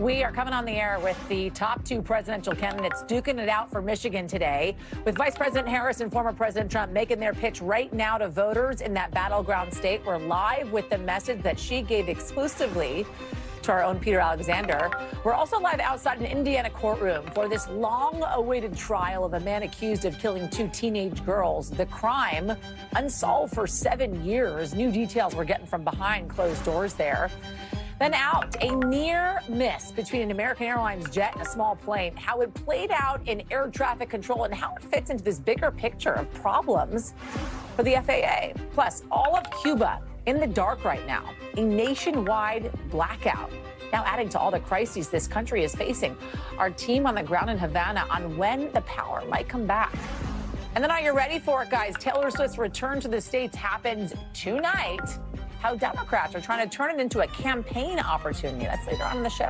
We are coming on the air with the top two presidential candidates duking it out for Michigan today, with Vice President Harris and former President Trump making their pitch right now to voters in that battleground state. We're live with the message that she gave exclusively to our own Peter Alexander. We're also live outside an Indiana courtroom for this long-awaited trial of a man accused of killing two teenage girls. The crime unsolved for 7 years. New details we're getting from behind closed doors there. Then out, a near miss between an American Airlines jet and a small plane. How it played out in air traffic control and how it fits into this bigger picture of problems for the FAA. Plus, all of Cuba in the dark right now. A nationwide blackout. Now adding to all the crises this country is facing. Our team on the ground in Havana on when the power might come back. And then are you ready for it, guys? Taylor Swift's return to the States happens tonight. How Democrats are trying to turn it into a campaign opportunity. That's later on in the show.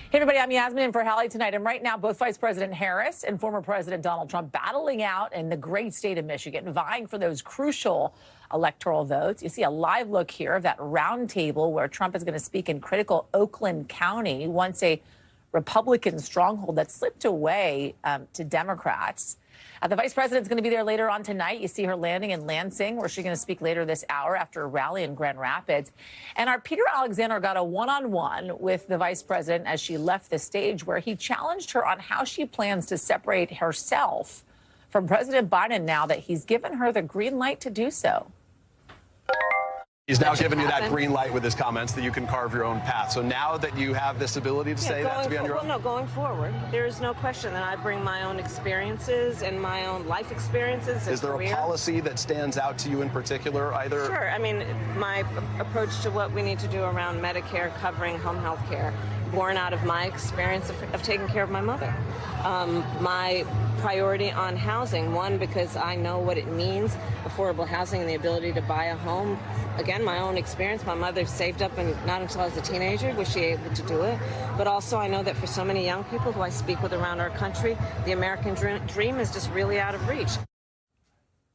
Hey, everybody, I'm Yasmin in for Hallie tonight. And right now, both Vice President Harris and former President Donald Trump battling out in the great state of Michigan, vying for those crucial electoral votes. You see a live look here of that round table where Trump is going to speak in critical Oakland County, once a Republican stronghold that slipped away to Democrats. The vice president's going to be there later on tonight. You see her landing in Lansing, where she's going to speak later this hour after a rally in Grand Rapids. And our Peter Alexander got a one-on-one with the vice president as she left the stage, where he challenged her on how she plans to separate herself from President Biden now that he's given her the green light to do so. He's now given you that green light with his comments that you can carve your own path. So now that you have this ability to say that, to be on your own? Well, no, going forward, there is no question that I bring my own experiences and my own life experiences and Is there career. a policy that stands out to you in particular, either? Sure. I mean, my approach to what we need to do around Medicare covering home health care, born out of my experience of taking care of my mother. My priority on housing, one, because I know what it means, affordable housing and the ability to buy a home. Again, my own experience, my mother saved up, and not until I was a teenager was she able to do it. But also I know that for so many young people who I speak with around our country, the American dream is just really out of reach.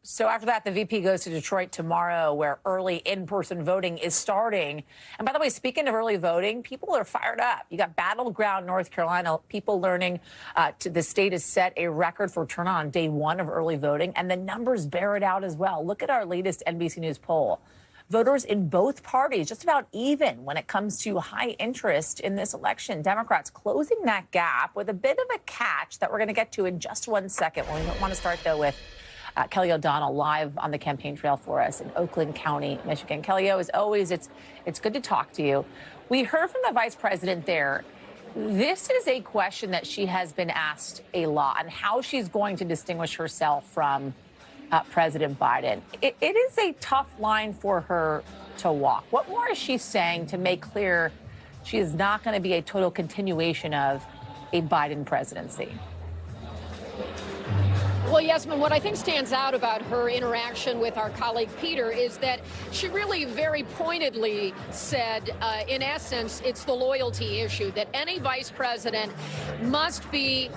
So after that, the VP goes to Detroit tomorrow, where early in-person voting is starting. And by the way, speaking of early voting, people are fired up. You got battleground North Carolina, people learning the state has set a record for turnout on day one of early voting, and the numbers bear it out as well. Look at our latest NBC News poll. Voters in both parties just about even when it comes to high interest in this election. Democrats closing that gap with a bit of a catch that we're going to get to in just 1 second. We want to start, though, with Kelly O'Donnell live on the campaign trail for us in Oakland County, Michigan. Kelly, as always, it's good to talk to you. We heard from the vice president there. This is a question that she has been asked a lot, on how she's going to distinguish herself from President Biden. It is a tough line for her to walk. What more is she saying to make clear she is not going to be a total continuation of a Biden presidency? Well, Yasmin, what I think stands out about her interaction with our colleague Peter is that she really very pointedly said, in essence, it's the loyalty issue, that any vice president must be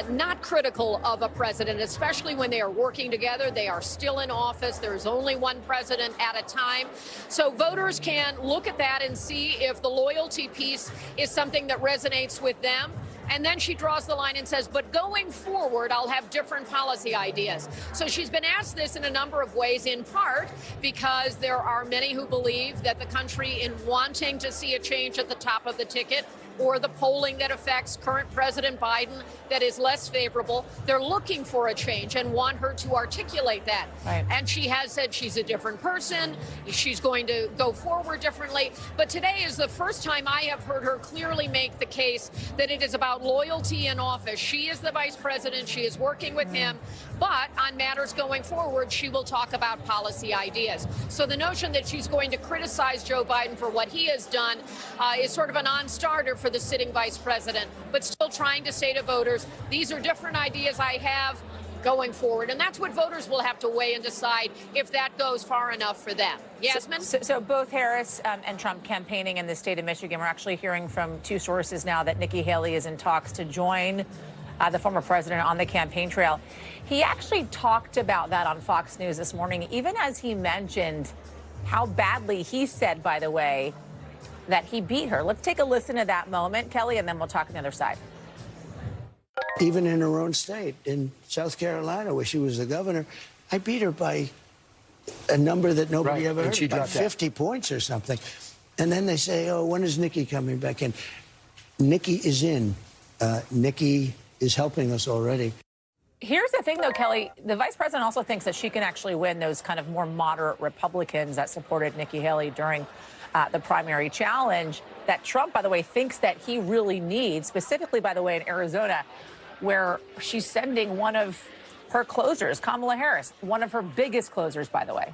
not critical of a president, especially when they are working together. They are still in office. There's only one president at a time. So voters can look at that and see if the loyalty piece is something that resonates with them. And then she draws the line and says, but going forward, I'll have different policy ideas. So she's been asked this in a number of ways, in part because there are many who believe that the country, in wanting to see a change at the top of the ticket, or the polling that affects current President Biden that is less favorable, they're looking for a change and want her to articulate that. Right. And she has said she's a different person. She's going to go forward differently. But today is the first time I have heard her clearly make the case that it is about loyalty in office. She is the vice president. She is working with him. But on matters going forward, she will talk about policy ideas. So the notion that she's going to criticize Joe Biden for what he has done is sort of a non-starter for the sitting vice president, but still trying to say to voters, these are different ideas I have going forward. And that's what voters will have to weigh and decide if that goes far enough for them. Yasmin? So both Harris and Trump campaigning in the state of Michigan. We're actually hearing from two sources now that Nikki Haley is in talks to join the former president on the campaign trail. He actually talked about that on Fox News this morning, even as he mentioned how badly he said, by the way, that he beat her. Let's take a listen to that moment, Kelly, and then we'll talk on the other side. Even in her own state, in South Carolina, where she was the governor, I beat her by a number that nobody ever heard, by 50 points or something. And then they say, oh, when is Nikki coming back in? Nikki is in. Nikki is helping us already. Here's the thing, though, Kelly. The vice president also thinks that she can actually win those kind of more moderate Republicans that supported Nikki Haley during the primary challenge that Trump, by the way, thinks that he really needs, specifically, by the way, in Arizona, where she's sending one of her closers, Kamala Harris, one of her biggest closers, by the way.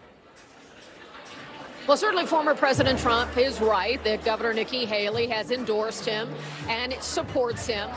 Well, certainly former President Trump is right that Governor Nikki Haley has endorsed him and supports him.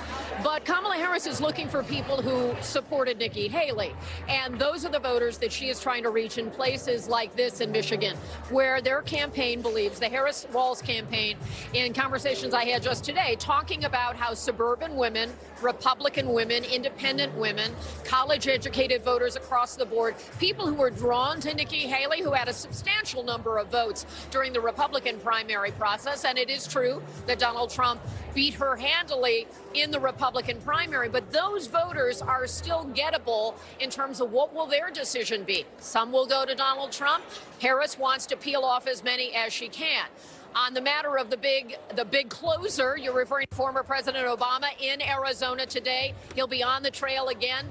But Kamala Harris is looking for people who supported Nikki Haley. And those are the voters that she is trying to reach in places like this in Michigan, where their campaign believes, the Harris Walls campaign, in conversations I had just today, talking about how suburban women, Republican women, independent women, college-educated voters across the board, people who were drawn to Nikki Haley, who had a substantial number of votes during the Republican primary process. And it is true that Donald Trump beat her handily in the Republican primary, but those voters are still gettable in terms of what will their decision be. Some will go to Donald Trump. Harris wants to peel off as many as she can. On the matter of the big closer, you're referring to former President Obama in Arizona today. He'll be on the trail again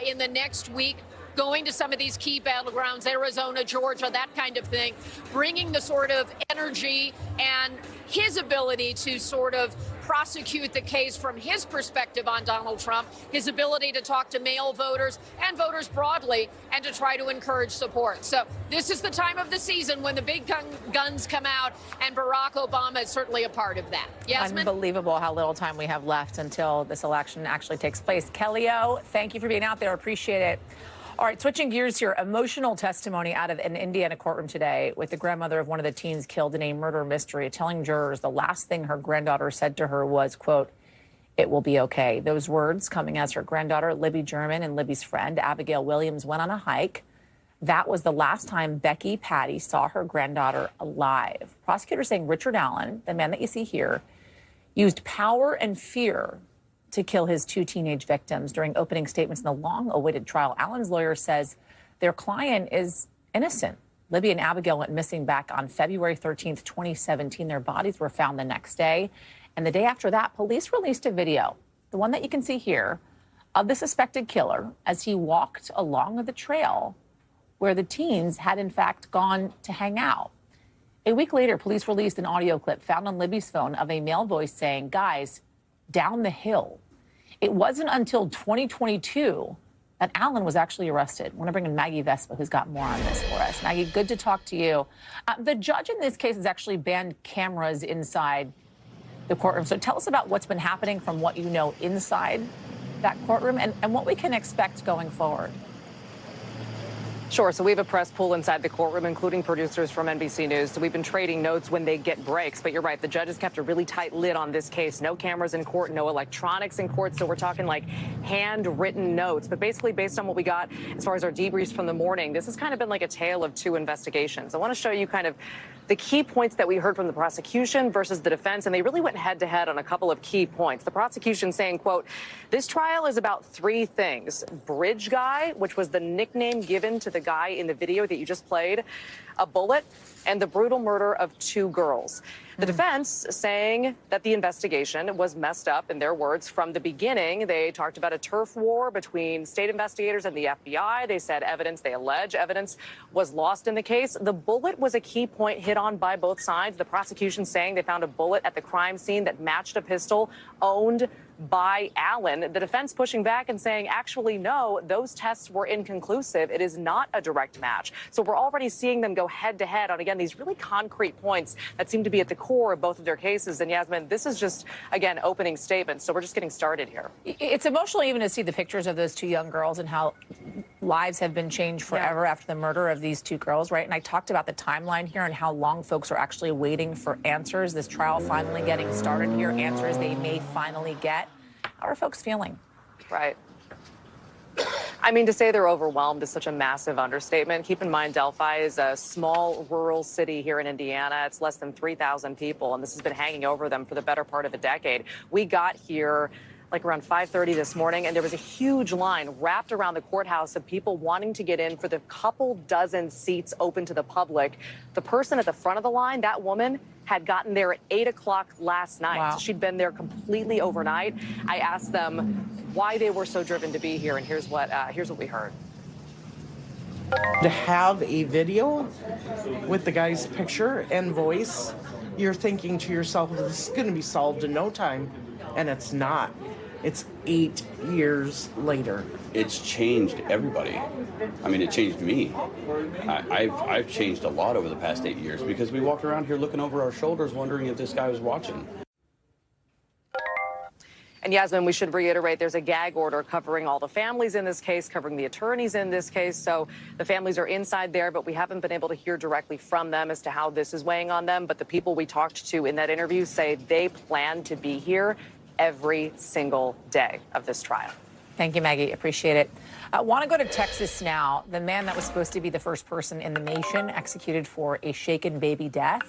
in the next week, going to some of these key battlegrounds, Arizona, Georgia, that kind of thing, bringing the sort of energy and his ability to sort of prosecute the case from his perspective on Donald Trump, his ability to talk to male voters and voters broadly, and to try to encourage support. So this is the time of the season when the big guns come out, and Barack Obama is certainly a part of that. Yasmin? Unbelievable how little time we have left until this election actually takes place. Kelly-O, thank you for being out there. Appreciate it. All right, switching gears here, emotional testimony out of an Indiana courtroom today with the grandmother of one of the teens killed in a murder mystery, telling jurors the last thing her granddaughter said to her was, quote, "It will be okay." Those words coming as her granddaughter, Libby German, and Libby's friend, Abigail Williams, went on a hike. That was the last time Becky Patty saw her granddaughter alive. Prosecutors saying Richard Allen, the man that you see here, used power and fear to kill his two teenage victims. During opening statements in the long-awaited trial, Allen's lawyer says their client is innocent. Libby and Abigail went missing back on February 13th, 2017. Their bodies were found the next day. And the day after that, police released a video, the one that you can see here, of the suspected killer as he walked along the trail where the teens had, in fact, gone to hang out. A week later, police released an audio clip found on Libby's phone of a male voice saying, "Guys, down the hill." It wasn't until 2022 that Allen was actually arrested. I want to bring in Maggie Vespa, who's got more on this for us. Maggie, good to talk to you. The judge in this case has actually banned cameras inside the courtroom. So tell us about what's been happening from what you know inside that courtroom and what we can expect going forward. Sure. So we have a press pool inside the courtroom, including producers from NBC News. So we've been trading notes when they get breaks. But you're right. The judge has kept a really tight lid on this case. No cameras in court, no electronics in court. So we're talking like handwritten notes. But basically, based on what we got as far as our debriefs from the morning, this has kind of been like a tale of two investigations. I want to show you kind of the key points that we heard from the prosecution versus the defense. And they really went head to head on a couple of key points. The prosecution saying, quote, "This trial is about three things: Bridge Guy, which was the nickname given to the guy in the video that you just played, a bullet, and the brutal murder of two girls." The defense saying that the investigation was messed up, in their words, from the beginning. They talked about a turf war between state investigators and the FBI. They said they allege evidence was lost in the case. The bullet was a key point hit on by both sides. The prosecution saying they found a bullet at the crime scene that matched a pistol owned by Allen. The defense pushing back and saying, actually, no, those tests were inconclusive. It is not a direct match. So we're already seeing them go head to head on, again, these really concrete points that seem to be at the core of both of their cases. And Yasmin, this is just, again, opening statements. So we're just getting started here. It's emotional even to see the pictures of those two young girls and how lives have been changed forever after the murder of these two girls, right? And I talked about the timeline here and how long folks are actually waiting for answers. This trial finally getting started here, answers they may finally get. How are folks feeling? Right. I mean, to say they're overwhelmed is such a massive understatement. Keep in mind, Delphi is a small rural city here in Indiana. It's less than 3,000 people, and this has been hanging over them for the better part of a decade. We got here like around 5:30 this morning, and there was a huge line wrapped around the courthouse of people wanting to get in for the couple dozen seats open to the public. The person at the front of the line, that woman, had gotten there at 8 o'clock last night. Wow. She'd been there completely overnight. I asked them why they were so driven to be here, and here's what we heard. To have a video with the guy's picture and voice, you're thinking to yourself, this is going to be solved in no time, and it's not. It's 8 years later. It's changed everybody. I mean, it changed me. I've changed a lot over the past 8 years because we walked around here looking over our shoulders wondering if this guy was watching. And Yasmin, we should reiterate there's a gag order covering all the families in this case, covering the attorneys in this case. So the families are inside there, but we haven't been able to hear directly from them as to how this is weighing on them. But the people we talked to in that interview say they plan to be here every single day of this trial. Thank you, Maggie. Appreciate it. I want to go to Texas now. The man that was supposed to be the first person in the nation executed for a shaken baby death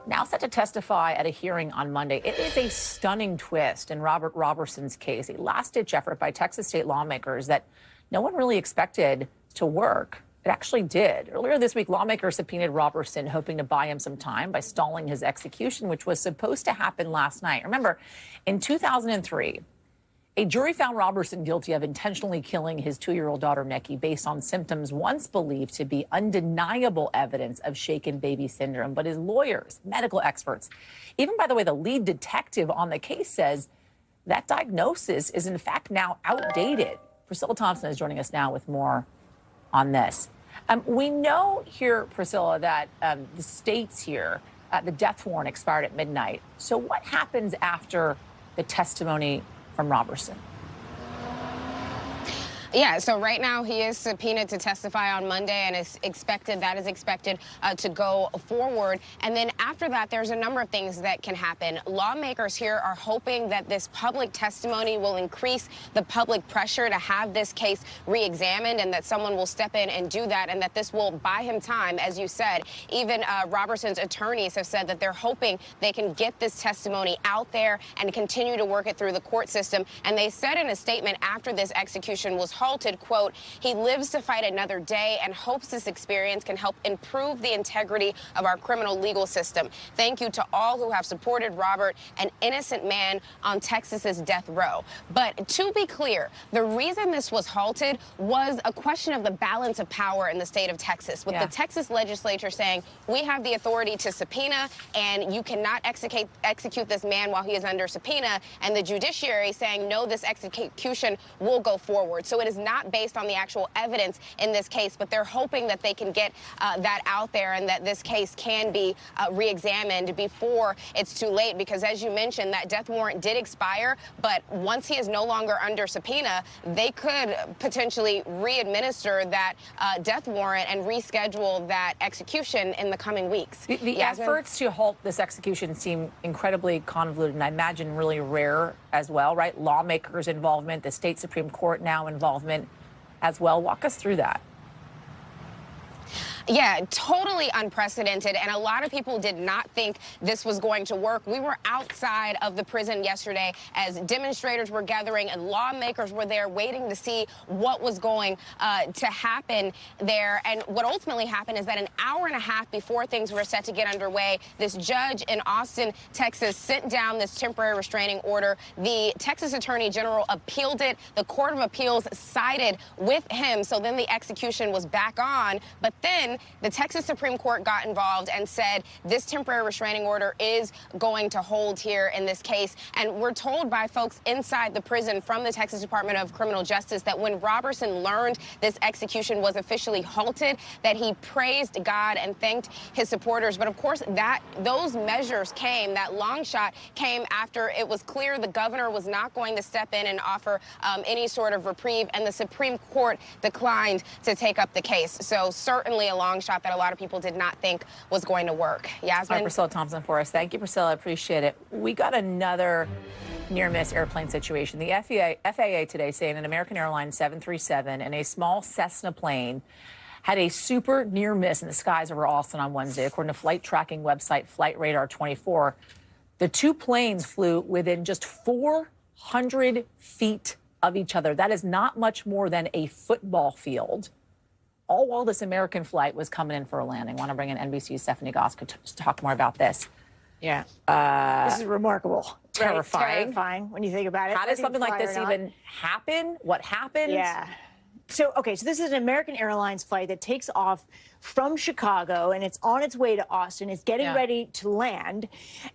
now set to testify at a hearing on Monday. It is a stunning twist in Robert Roberson's case, a last-ditch effort by Texas state lawmakers that no one really expected to work. It actually did. Earlier this week, lawmakers subpoenaed Roberson, hoping to buy him some time by stalling his execution, which was supposed to happen last night. Remember, in 2003, a jury found Roberson guilty of intentionally killing his 2-year-old daughter, Nikki, based on symptoms once believed to be undeniable evidence of shaken baby syndrome. But his lawyers, medical experts, even, by the way, the lead detective on the case says that diagnosis is, in fact, now outdated. Priscilla Thompson is joining us now with more on this. We know here, Priscilla, that the states here, the death warrant expired at midnight. So what happens after the testimony from Roberson? Yeah, so right now he is subpoenaed to testify on Monday, and is expected to go forward. And then after that, there's a number of things that can happen. Lawmakers here are hoping that this public testimony will increase the public pressure to have this case re-examined, and that someone will step in and do that, and that this will buy him time, as you said. Even Roberson's attorneys have said that they're hoping they can get this testimony out there and continue to work it through the court system. And they said in a statement after this execution was halted, quote, he lives to fight another day and hopes this experience can help improve the integrity of our criminal legal system. Thank you to all who have supported Robert, an innocent man on Texas's death row. But to be clear, the reason this was halted was a question of the balance of power in the state of Texas, with the Texas legislature saying we have the authority to subpoena and you cannot execute this man while he is under subpoena, and the judiciary saying no, this execution will go forward. So it is not based on the actual evidence in this case, but they're hoping that they can get that out there, and that this case can be re-examined before it's too late. Because as you mentioned, that death warrant did expire, but once he is no longer under subpoena, they could potentially re-administer that death warrant and reschedule that execution in the coming weeks. The efforts to halt this execution seem incredibly convoluted, and I imagine really rare as well, right? Lawmakers' involvement, the state Supreme Court now involvement as well. Walk us through that. Yeah, totally unprecedented, and a lot of people did not think this was going to work. We were outside of the prison yesterday as demonstrators were gathering and lawmakers were there waiting to see what was going to happen there. And what ultimately happened is that an hour and a half before things were set to get underway, this judge in Austin, Texas, sent down this temporary restraining order. The Texas Attorney General appealed it. The Court of Appeals sided with him, so then the execution was back on. But then the Texas Supreme Court got involved and said this temporary restraining order is going to hold here in this case. And we're told by folks inside the prison from the Texas Department of Criminal Justice that when Roberson learned this execution was officially halted, that he praised God and thanked his supporters. But of course, those measures came, that long shot came after it was clear the governor was not going to step in and offer any sort of reprieve, and the Supreme Court declined to take up the case. So certainly a long shot that a lot of people did not think was going to work. Yasmin? Priscilla Thompson for us. Thank you, Priscilla. I appreciate it. We got another near-miss airplane situation. The FAA today saying an American Airlines 737 and a small Cessna plane had a super near-miss in the skies over Austin on Wednesday, according to flight tracking website Flight Radar 24. The two planes flew within just 400 feet of each other. That is not much more than a football field. All while this American flight was coming in for a landing. I want to bring in NBC's Stephanie Goss to talk more about this. Yeah. This is remarkable. Terrifying. Right? Terrifying when you think about it. How does something like this even happen? What happened? Yeah. So this is an American Airlines flight that takes off from Chicago, and it's on its way to Austin. It's getting ready to land,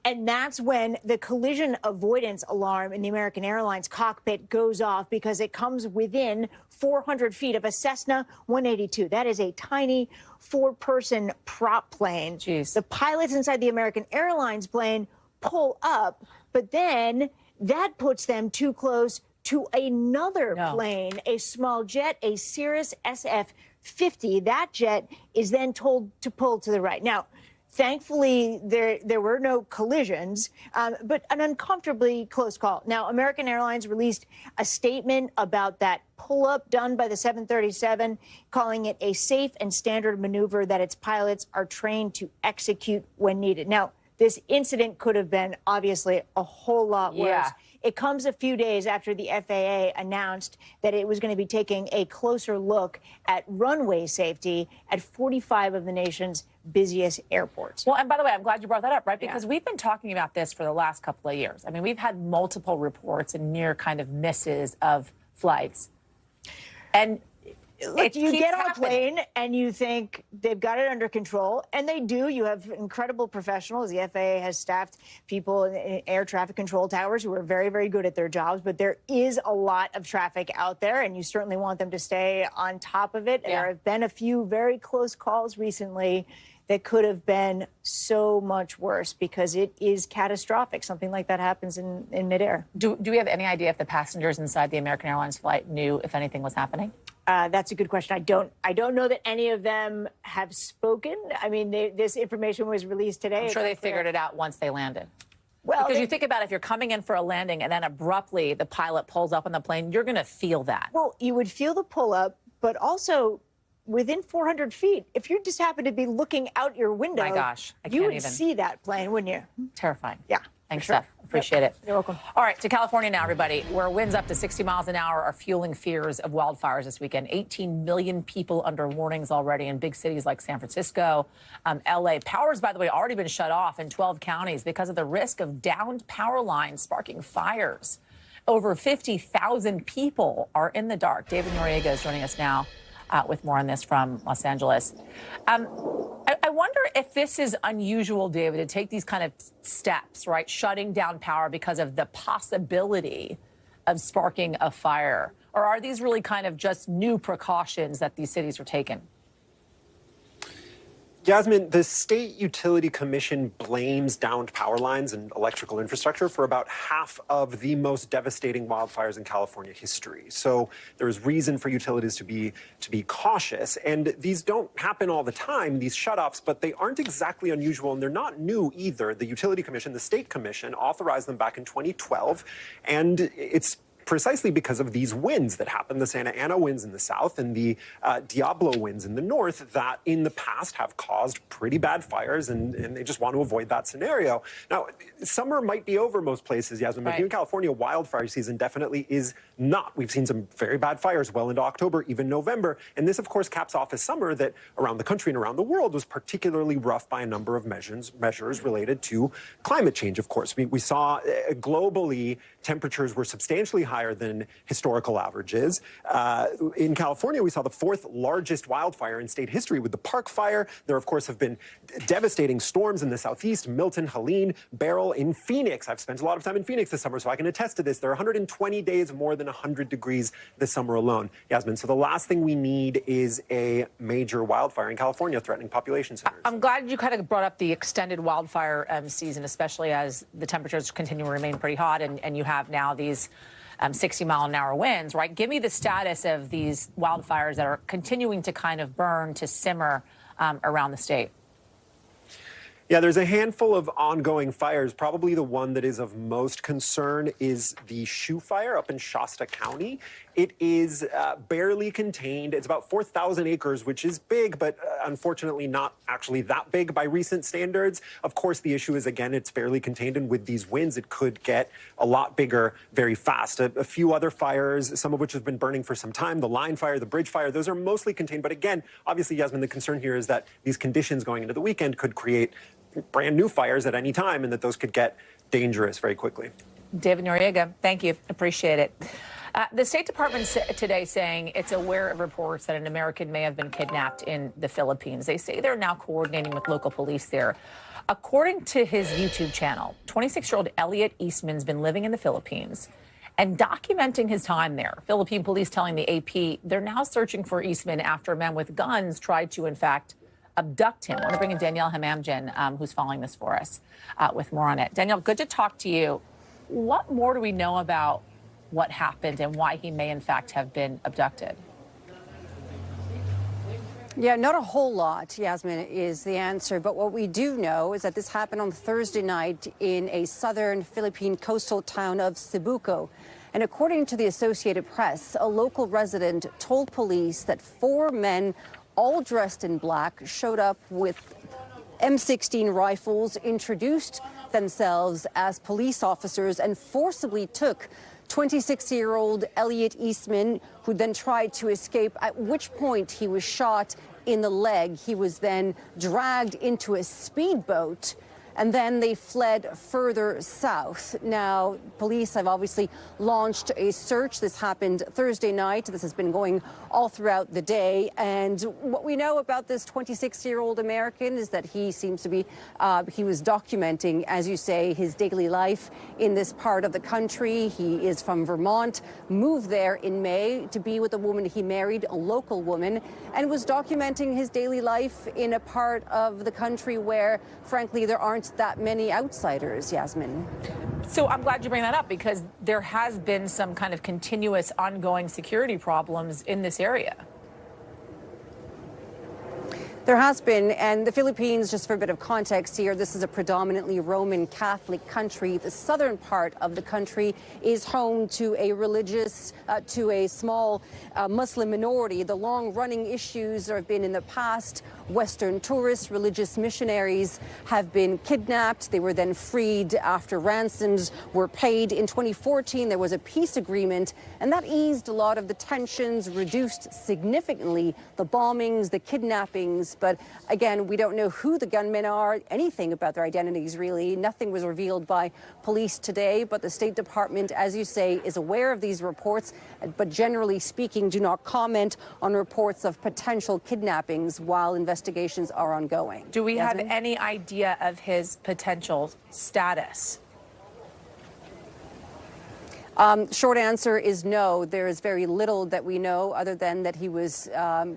and that's when the collision avoidance alarm in the American Airlines cockpit goes off because it comes within 400 feet of a Cessna 182. That is a tiny four-person prop plane. Jeez. The pilots inside the American Airlines plane pull up, but then that puts them too close to another plane, a small jet, a Cirrus SF-50. That jet is then told to pull to the right. Now, thankfully, there were no collisions, but an uncomfortably close call. Now, American Airlines released a statement about that pull-up done by the 737, calling it a safe and standard maneuver that its pilots are trained to execute when needed. Now, this incident could have been obviously a whole lot worse. Yeah. It comes a few days after the FAA announced that it was going to be taking a closer look at runway safety at 45 of the nation's busiest airports. Well, and by the way, I'm glad you brought that up, right? Because we've been talking about this for the last couple of years. I mean, we've had multiple reports and near kind of misses of flights. And Look, you get on a plane and you think they've got it under control, and they do. You have incredible professionals. The FAA has staffed people in air traffic control towers who are very, very good at their jobs, but there is a lot of traffic out there, and you certainly want them to stay on top of it. There have been a few very close calls recently that could have been so much worse because it is catastrophic. Something like that happens in midair. Do we have any idea if the passengers inside the American Airlines flight knew if anything was happening? That's a good question. I don't know that any of them have spoken. I mean, this information was released today. I'm sure they figured it out once they landed. Well, because you think about if you're coming in for a landing and then abruptly the pilot pulls up on the plane, you're going to feel that. Well, you would feel the pull up, but also within 400 feet, if you just happen to be looking out your window, my gosh, you would see that plane, wouldn't you? Terrifying. Yeah. Thanks, Steph. Appreciate it. You're welcome. All right, to California now, everybody, where winds up to 60 miles an hour are fueling fears of wildfires this weekend. 18 million people under warnings already in big cities like San Francisco, L.A. Power's, by the way, already been shut off in 12 counties because of the risk of downed power lines sparking fires. Over 50,000 people are in the dark. David Noriega is joining us now with more on this from Los Angeles. I wonder if this is unusual, David, to take these kind of steps, right? Shutting down power because of the possibility of sparking a fire. Or are these really kind of just new precautions that these cities are taking? Yasmin, the State Utility Commission blames downed power lines and electrical infrastructure for about half of the most devastating wildfires in California history. So there is reason for utilities to be cautious. And these don't happen all the time, these shutoffs, but they aren't exactly unusual, and they're not new either. The Utility Commission, the State Commission, authorized them back in 2012, and it's precisely because of these winds that happen, the Santa Ana winds in the south and the Diablo winds in the north that in the past have caused pretty bad fires, and they just want to avoid that scenario. Now, summer might be over most places, Yasmin, but here in California, wildfire season definitely is not. We've seen some very bad fires well into October, even November, and this, of course, caps off a summer that around the country and around the world was particularly rough by a number of measures related to climate change, of course. We saw globally temperatures were substantially higher than historical averages. In California, we saw the fourth largest wildfire in state history with the Park Fire. There, of course, have been devastating storms in the southeast, Milton, Helene, Beryl. In Phoenix, I've spent a lot of time in Phoenix this summer, so I can attest to this. There are 120 days more than 100 degrees this summer alone, Yasmin. So the last thing we need is a major wildfire in California threatening population centers. I'm glad you kind of brought up the extended wildfire season, especially as the temperatures continue to remain pretty hot and you have now these 60-mile-an-hour winds, right? Give me the status of these wildfires that are continuing to kind of burn, to simmer around the state. Yeah, there's a handful of ongoing fires. Probably the one that is of most concern is the Shoe Fire up in Shasta County. It is barely contained. It's about 4,000 acres, which is big, but unfortunately not actually that big by recent standards. Of course, the issue is, again, it's barely contained, and with these winds, it could get a lot bigger very fast. A few other fires, some of which have been burning for some time, the line fire, the bridge fire, those are mostly contained. But again, obviously, Yasmin, the concern here is that these conditions going into the weekend could create brand new fires at any time, and that those could get dangerous very quickly. David Noriega, thank you. Appreciate it. The State Department today saying it's aware of reports that an American may have been kidnapped in the Philippines. They say they're now coordinating with local police there. According to his YouTube channel, 26-year-old Elliot Eastman's been living in the Philippines and documenting his time there. Philippine police telling the AP they're now searching for Eastman after men with guns tried to, in fact, abduct him. I want to bring in Danielle Hamamdjian, who's following this for us, with more on it. Danielle, good to talk to you. What more do we know about what happened and why he may, in fact, have been abducted? Yeah, not a whole lot, Yasmin, is the answer. But what we do know is that this happened on Thursday night in a southern Philippine coastal town of Cebuco. And according to the Associated Press, a local resident told police that 4 men, all dressed in black, showed up with M16 rifles, introduced themselves as police officers, and forcibly took 26-year-old Elliot Eastman, who then tried to escape, at which point he was shot in the leg. He was then dragged into a speedboat, and then they fled further south. Now, police have obviously launched a search. This happened Thursday night. This has been going all throughout the day. And what we know about this 26-year-old American is that he seems to be, he was documenting, as you say, his daily life in this part of the country. He is from Vermont, moved there in May to be with a woman he married, a local woman, and was documenting his daily life in a part of the country where, frankly, there aren't that many outsiders, Yasmin. So I'm glad you bring that up, because there has been some kind of continuous ongoing security problems in this area. There has been, and the Philippines, just for a bit of context here, this is a predominantly Roman Catholic country. The southern part of the country is home to a religious, to a small Muslim minority. The long-running issues have been in the past. Western tourists, religious missionaries have been kidnapped. They were then freed after ransoms were paid. In 2014, there was a peace agreement, and that eased a lot of the tensions, reduced significantly the bombings, the kidnappings. But again, we don't know who the gunmen are, anything about their identities, really. Nothing was revealed by police today, but the State Department, as you say, is aware of these reports, but generally speaking, do not comment on reports of potential kidnappings while investigations are ongoing. Do we have any idea of his potential status? Short answer is no. There is very little that we know other than that he was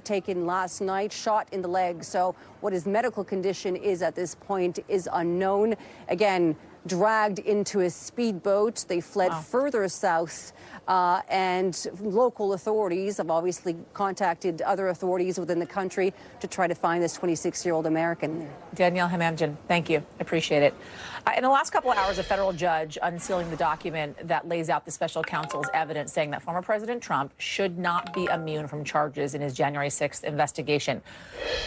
taken last night, shot in the leg. So what his medical condition is at this point is unknown. Again, dragged into a speedboat. They fled further south, and local authorities have obviously contacted other authorities within the country to try to find this 26-year-old American. Danielle Hamamdjian, thank you. Appreciate it. In the last couple of hours, a federal judge unsealing the document that lays out the special counsel's evidence saying that former President Trump should not be immune from charges in his January 6th investigation.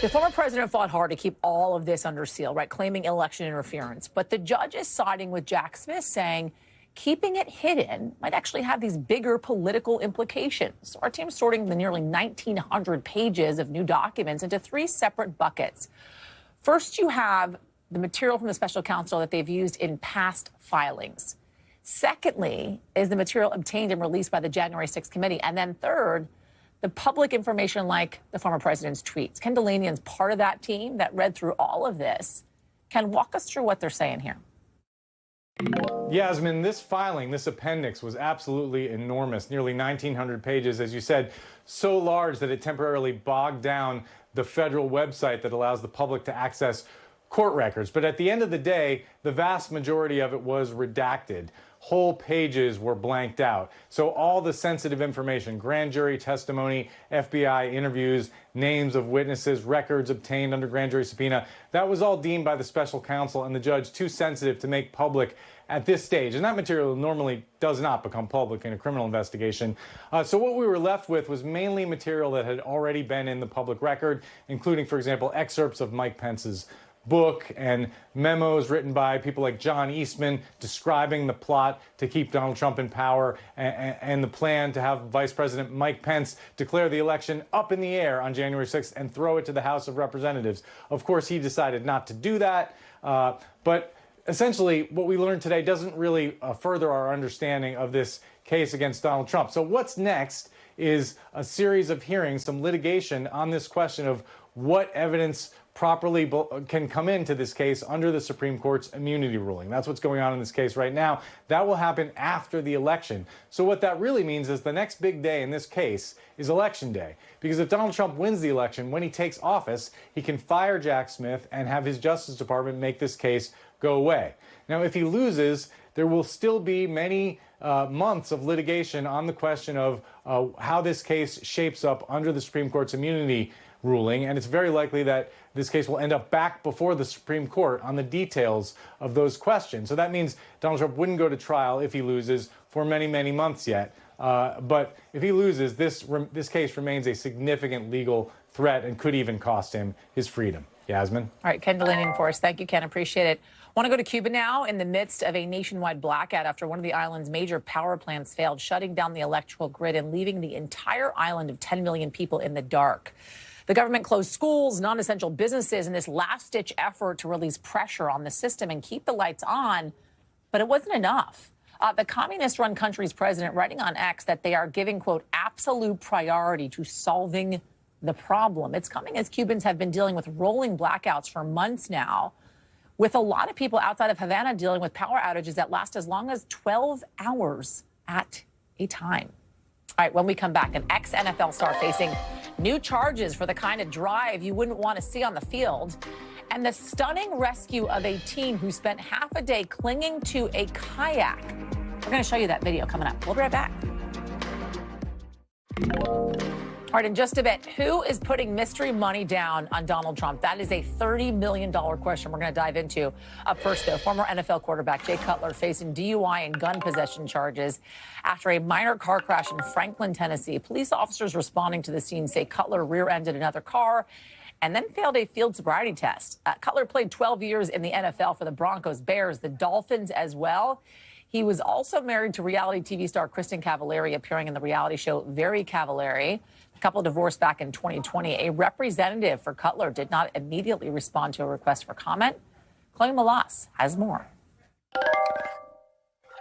The former president fought hard to keep all of this under seal, right, claiming election interference. But the judge is siding with Jack Smith, saying keeping it hidden might actually have these bigger political implications. So our team's sorting the nearly 1,900 pages of new documents into 3 separate buckets. First, you have the material from the special counsel that they've used in past filings. Secondly, is the material obtained and released by the January 6th committee. And then third, the public information like the former president's tweets. Ken Delanian's part of that team that read through all of this. Ken, walk us through what they're saying here. Yasmin, this filing, this appendix was absolutely enormous, nearly 1,900 pages, as you said, so large that it temporarily bogged down the federal website that allows the public to access court records. But at the end of the day, the vast majority of it was redacted. whole pages were blanked out. So all the sensitive information, grand jury testimony, FBI interviews, names of witnesses, records obtained under grand jury subpoena, that was all deemed by the special counsel and the judge too sensitive to make public at this stage. And that material normally does not become public in a criminal investigation. So what we were left with was mainly material that had already been in the public record, including, for example, excerpts of Mike Pence's book and memos written by people like John Eastman describing the plot to keep Donald Trump in power and the plan to have Vice President Mike Pence declare the election up in the air on January 6th and throw it to the House of Representatives. Of course, he decided not to do that, but essentially what we learned today doesn't really further our understanding of this case against Donald Trump. So what's next is a series of hearings, some litigation on this question of what evidence properly can come into this case under the Supreme Court's immunity ruling. That's what's going on in this case right now. That will happen after the election. So what that really means is the next big day in this case is Election Day. Because if Donald Trump wins the election, when he takes office, he can fire Jack Smith and have his Justice Department make this case go away. Now, if he loses, there will still be many months of litigation on the question of how this case shapes up under the Supreme Court's immunity ruling, and it's very likely that this case will end up back before the Supreme Court on the details of those questions. So that means Donald Trump wouldn't go to trial if he loses for many, many months yet. But if he loses, this case remains a significant legal threat and could even cost him his freedom. Yasmin? All right, Ken delineating for us. Thank you, Ken. Appreciate it. Want to go to Cuba now in the midst of a nationwide blackout after one of the island's major power plants failed, shutting down the electrical grid and leaving the entire island of 10 million people in the dark. The government closed schools, non-essential businesses in this last-ditch effort to release pressure on the system and keep the lights on, but it wasn't enough. The communist-run country's president writing on X that they are giving, quote, absolute priority to solving the problem. It's coming as Cubans have been dealing with rolling blackouts for months now, with a lot of people outside of Havana dealing with power outages that last as long as 12 hours at a time. All right, when we come back, an ex-NFL star facing new charges for the kind of drive you wouldn't want to see on the field, and the stunning rescue of a teen who spent half a day clinging to a kayak. We're going to show you that video coming up. We'll be right back. All right, in just a bit, who is putting mystery money down on Donald Trump? That is a $30 million question we're going to dive into. Up first, though, former NFL quarterback Jay Cutler facing DUI and gun possession charges after a minor car crash in Franklin, Tennessee. Police officers responding to the scene say Cutler rear-ended another car and then failed a field sobriety test. Cutler played 12 years in the NFL for the Broncos, Bears, the Dolphins as well. He was also married to reality TV star Kristen Cavallari, appearing in the reality show Very Cavallari. The couple divorced back in 2020. A representative for Cutler did not immediately respond to a request for comment. Chloe Malas has more.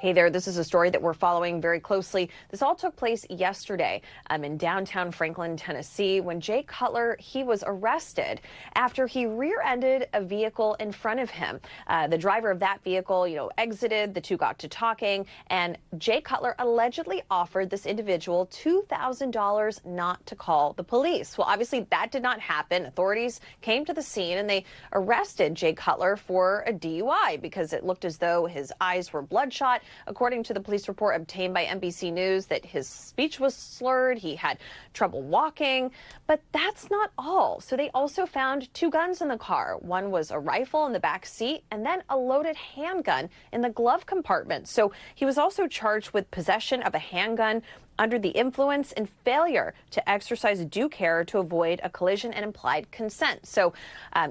Hey there, this is a story that we're following very closely. This all took place yesterday in downtown Franklin, Tennessee, when Jay Cutler, he was arrested after he rear-ended a vehicle in front of him. The driver of that vehicle, exited, the two got to talking, and Jay Cutler allegedly offered this individual $2,000 not to call the police. Well, obviously that did not happen. Authorities came to the scene and they arrested Jay Cutler for a DUI because it looked as though his eyes were bloodshot. According to the police report obtained by NBC News, that his speech was slurred, he had trouble walking, but that's not all. So they also found two guns in the car. One was a rifle in the back seat and then a loaded handgun in the glove compartment. So he was also charged with possession of a handgun under the influence and failure to exercise due care to avoid a collision and implied consent. So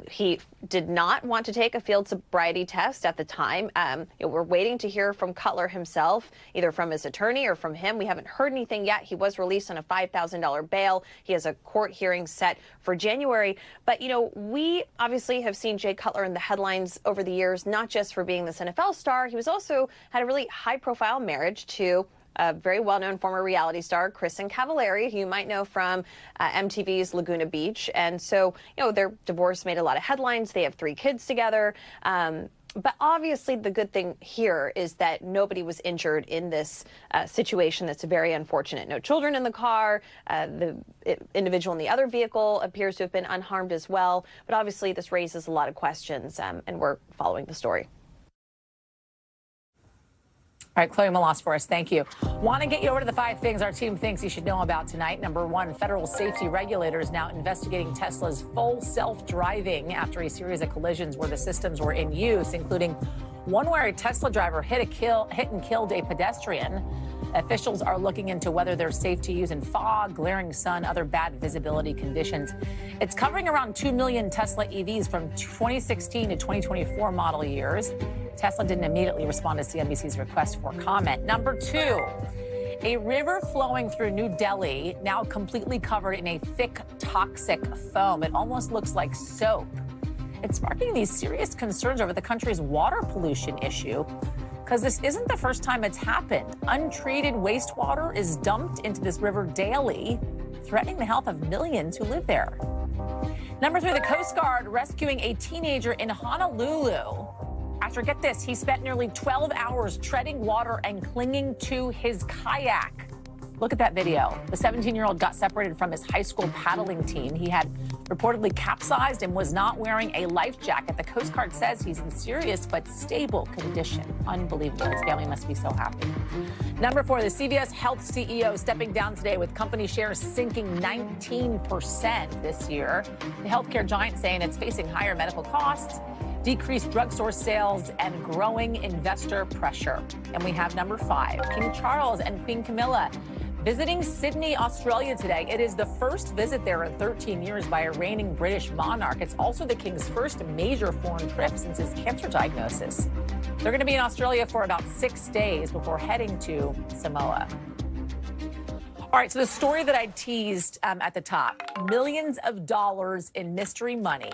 he did not want to take a field sobriety test at the time. We're waiting to hear from Cutler himself, either from his attorney or from him. We haven't heard anything yet. He was released on a $5,000 bail. He has a court hearing set for January. But, we obviously have seen Jay Cutler in the headlines over the years, not just for being this NFL star. He was also had a really high-profile marriage to a very well-known former reality star, Kristen Cavallari, who you might know from MTV's Laguna Beach. And so, their divorce made a lot of headlines. They have 3 kids together. But obviously, the good thing here is that nobody was injured in this situation that's very unfortunate. No children in the car. The individual in the other vehicle appears to have been unharmed as well. But obviously, this raises a lot of questions, and we're following the story. All right, Chloe Malas for us. Thank you. Want to get you over to the 5 things our team thinks you should know about tonight. Number 1, federal safety regulators now investigating Tesla's full self-driving after a series of collisions where the systems were in use, including one where a Tesla driver hit and killed a pedestrian. Officials are looking into whether they're safe to use in fog, glaring sun, other bad visibility conditions. It's covering around 2 million Tesla EVs from 2016 to 2024 model years. Tesla didn't immediately respond to CNBC's request for comment. Number 2, a river flowing through New Delhi, now completely covered in a thick, toxic foam. It almost looks like soap. It's sparking these serious concerns over the country's water pollution issue, because this isn't the first time it's happened. Untreated wastewater is dumped into this river daily, threatening the health of millions who live there. Number 3, the Coast Guard rescuing a teenager in Honolulu. After, get this, he spent nearly 12 hours treading water and clinging to his kayak. Look at that video. The 17-year-old got separated from his high school paddling team. He had reportedly capsized and was not wearing a life jacket. The Coast Guard says he's in serious but stable condition. Unbelievable. His family must be so happy. Number 4, the CVS Health CEO stepping down today with company shares sinking 19% this year. The healthcare giant saying it's facing higher medical costs, decreased drugstore sales, and growing investor pressure. And we have number 5, King Charles and Queen Camilla visiting Sydney, Australia today. It is the first visit there in 13 years by a reigning British monarch. It's also the king's first major foreign trip since his cancer diagnosis. They're going to be in Australia for about 6 days before heading to Samoa. All right, so the story that I teased at the top, millions of dollars in mystery money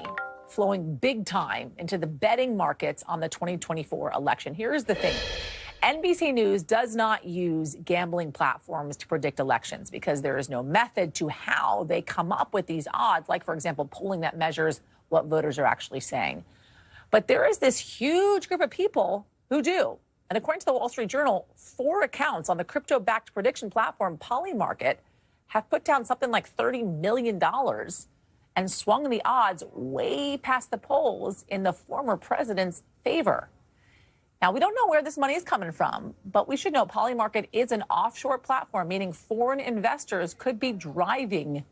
flowing big time into the betting markets on the 2024 election. Here's the thing. NBC News does not use gambling platforms to predict elections because there is no method to how they come up with these odds, like, for example, polling that measures what voters are actually saying. But there is this huge group of people who do. And according to the Wall Street Journal, 4 accounts on the crypto-backed prediction platform Polymarket have put down something like $30 million and swung the odds way past the polls in the former president's favor. Now, we don't know where this money is coming from, but we should know Polymarket is an offshore platform, meaning foreign investors could be driving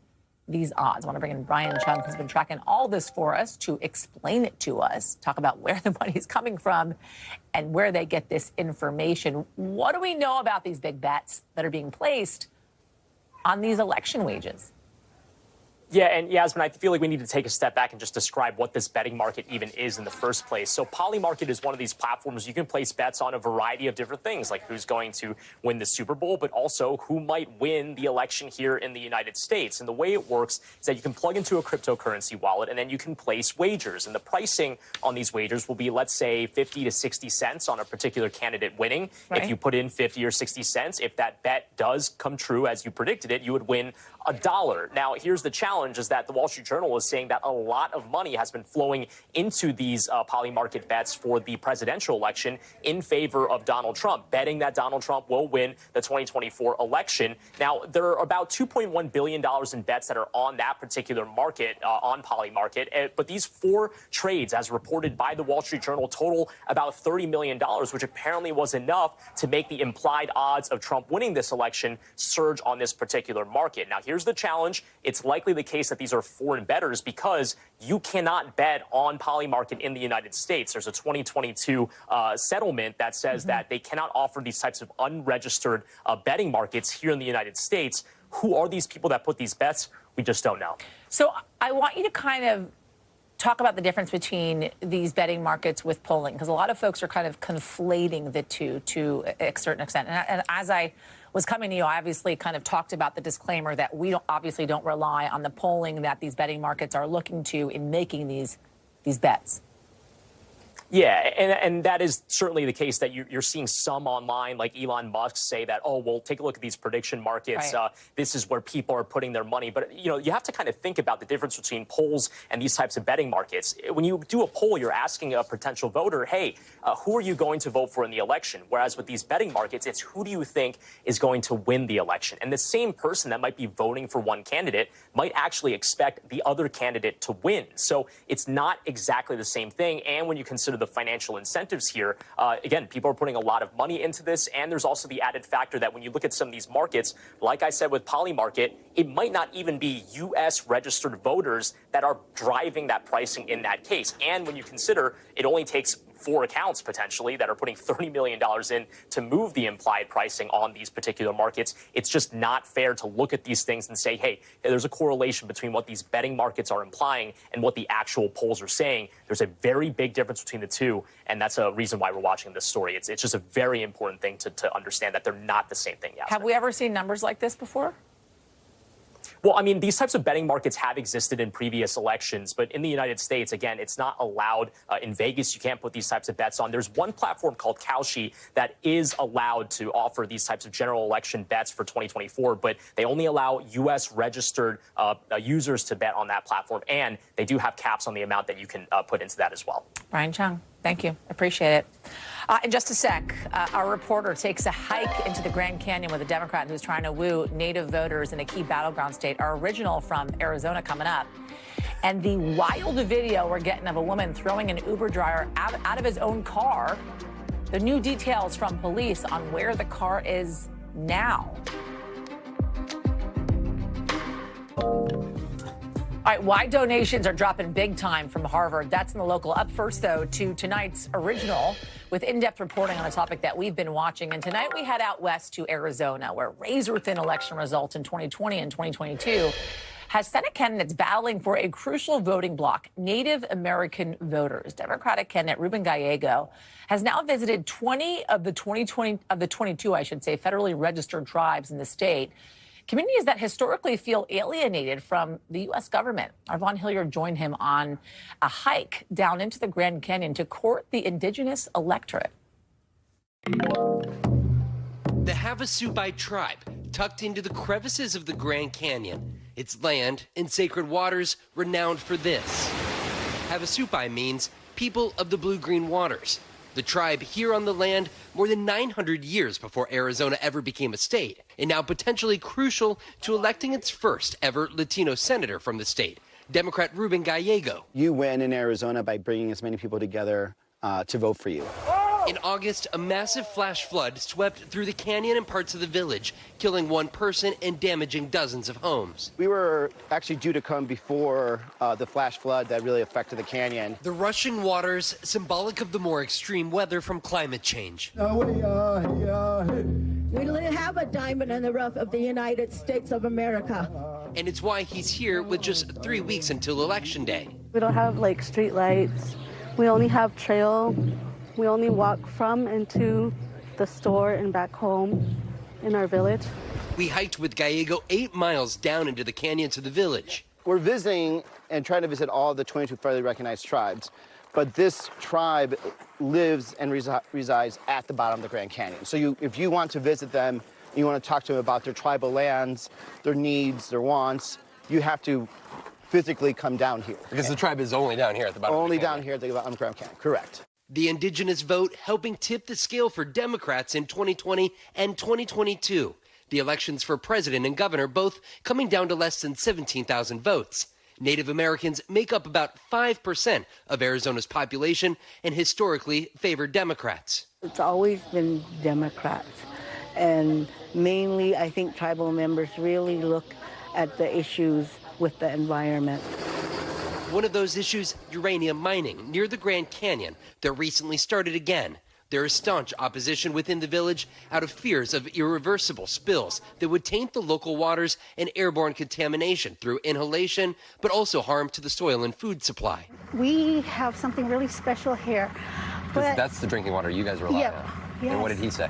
these odds. I want to bring in Brian Chung, who's been tracking all this for us, to explain it to us, talk about where the money is coming from and where they get this information. What do we know about these big bets that are being placed on these election wages? Yeah, and Yasmin, I feel like we need to take a step back and just describe what this betting market even is in the first place. So Polymarket is one of these platforms you can place bets on a variety of different things, like who's going to win the Super Bowl, but also who might win the election here in the United States. And the way it works is that you can plug into a cryptocurrency wallet and then you can place wagers. And the pricing on these wagers will be, let's say, 50 to 60 cents on a particular candidate winning. Right. If you put in 50 or 60 cents, if that bet does come true as you predicted it, you would win $1. Now, here's the challenge, is that the Wall Street Journal is saying that a lot of money has been flowing into these Polymarket bets for the presidential election in favor of Donald Trump, betting that Donald Trump will win the 2024 election. Now, there are about $2.1 billion in bets that are on that particular market, on Polymarket. But these 4 trades, as reported by the Wall Street Journal, total about $30 million, which apparently was enough to make the implied odds of Trump winning this election surge on this particular market. Now, here's the challenge. It's likely the case that these are foreign bettors because you cannot bet on Polymarket in the United States. There's a 2022 settlement that says that they cannot offer these types of unregistered betting markets here in the United States. Who are these people that put these bets? We just don't know. So I want you to kind of talk about the difference between these betting markets with polling, because a lot of folks are kind of conflating the two to a certain extent. And as I was coming to you, I obviously kind of talked about the disclaimer that we obviously don't rely on the polling that these betting markets are looking to in making these bets. Yeah, and that is certainly the case, that you're seeing some online, like Elon Musk, say that, oh, well, take a look at these prediction markets. Right. This is where people are putting their money. But, you know, you have to kind of think about the difference between polls and these types of betting markets. When you do a poll, you're asking a potential voter, hey, who are you going to vote for in the election? Whereas with these betting markets, it's who do you think is going to win the election? And the same person that might be voting for one candidate might actually expect the other candidate to win. So it's not exactly the same thing. And when you consider consider the financial incentives here, again, people are putting a lot of money into this, and there's also the added factor that when you look at some of these markets, like I said with Poly Market, it might not even be U.S. registered voters that are driving that pricing in that case. And when you consider it only takes 4 accounts potentially that are putting $30 million in to move the implied pricing on these particular markets, it's just not fair to look at these things and say, hey, there's a correlation between what these betting markets are implying and what the actual polls are saying. There's a very big difference between the two, and that's a reason why we're watching this story. It's just a very important thing to understand that they're not the same thing. Yasmin. Have we ever seen numbers like this before? Well, I mean, these types of betting markets have existed in previous elections, but in the United States, again, it's not allowed. In Vegas, you can't put these types of bets on. There's one platform called Kalshi that is allowed to offer these types of general election bets for 2024, but they only allow U.S. registered users to bet on that platform, and they do have caps on the amount that you can put into that as well. Brian Chung, thank you. Appreciate it. In just a sec, our reporter takes a hike into the Grand Canyon with a Democrat who's trying to woo native voters in a key battleground state. Our original from Arizona coming up. And the wild video we're getting of a woman throwing an Uber driver out of his own car. The new details from police on where the car is now. All right, why donations are dropping big time from Harvard. That's in the local. Up first, though, to tonight's original with in-depth reporting on a topic that we've been watching. And tonight we head out west to Arizona, where razor-thin election results in 2020 and 2022 has Senate candidates battling for a crucial voting bloc, Native-American voters. Democratic candidate Ruben Gallego has now visited 20 of the 22, federally registered tribes in the state. Communities that historically feel alienated from the U.S. government. Our Vaughn Hilliard joined him on a hike down into the Grand Canyon to court the indigenous electorate. The Havasupai tribe, tucked into the crevices of the Grand Canyon. Its land and sacred waters renowned for this. Havasupai means people of the blue-green waters. The tribe here on the land more than 900 years before Arizona ever became a state, and now potentially crucial to electing its first ever Latino senator from the state, Democrat Ruben Gallego. You win in Arizona by bringing as many people together to vote for you. In August, a massive flash flood swept through the canyon and parts of the village, killing one person and damaging dozens of homes. We were actually due to come before the flash flood that really affected the canyon. The rushing waters, symbolic of the more extreme weather from climate change. We have a diamond in the rough of the United States of America. And it's why he's here with just 3 weeks until Election Day. We don't have like street lights. We only have trail. We only walk from and to the store and back home in our village. We hiked with Gallego 8 miles down into the canyon to the village. We're visiting and trying to visit all the 22 federally recognized tribes, but this tribe lives and resides at the bottom of the Grand Canyon. So if you want to visit them, you want to talk to them about their tribal lands, their needs, their wants, you have to physically come down here. Because the tribe is only down here at the bottom of the canyon. Only down here at the bottom of the Grand Canyon, correct. The indigenous vote helping tip the scale for Democrats in 2020 and 2022. The elections for president and governor both coming down to less than 17,000 votes. Native Americans make up about 5% of Arizona's population and historically favored Democrats. It's always been Democrats. And mainly, I think tribal members really look at the issues with the environment. One of those issues, uranium mining near the Grand Canyon that recently started again. There is staunch opposition within the village out of fears of irreversible spills that would taint the local waters and airborne contamination through inhalation, but also harm to the soil and food supply. We have something really special here. But that's the drinking water you guys rely on. Yes. And what did he say?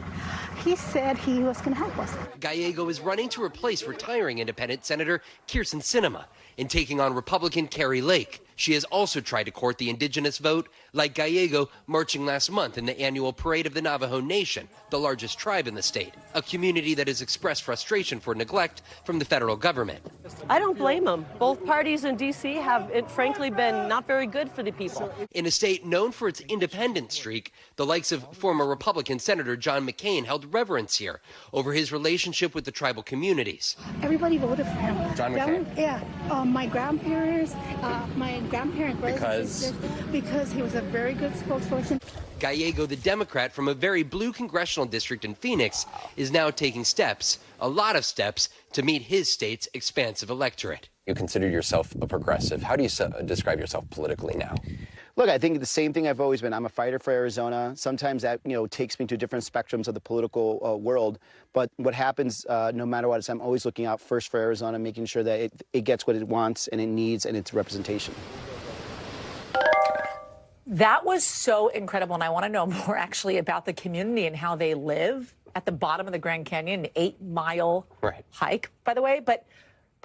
He said he was going to help us. Gallego is running to replace retiring independent Senator Kyrsten Sinema and taking on Republican Carrie Lake. She has also tried to court the indigenous vote, like Gallego marching last month in the annual parade of the Navajo Nation, the largest tribe in the state, a community that has expressed frustration for neglect from the federal government. I don't blame them. Both parties in D.C. have, frankly, been not very good for the people. In a state known for its independent streak, the likes of former Republican Senator John McCain held reverence here over his relationship with the tribal communities. Everybody voted for him. John McCain? Yeah. My grandparents, my grandparents, because he was a very good spokesperson. Gallego, the Democrat from a very blue congressional district in Phoenix, is now taking steps, a lot of steps, to meet his state's expansive electorate. You consider yourself a progressive. How do you describe yourself politically now? Look, I think the same thing I've always been. I'm a fighter for Arizona. Sometimes that, takes me to different spectrums of the political world. But what happens, no matter what, is I'm always looking out first for Arizona, making sure that it gets what it wants and it needs and its representation. That was so incredible, and I want to know more actually about the community and how they live at the bottom of the Grand Canyon, an 8-mile hike, by the way. But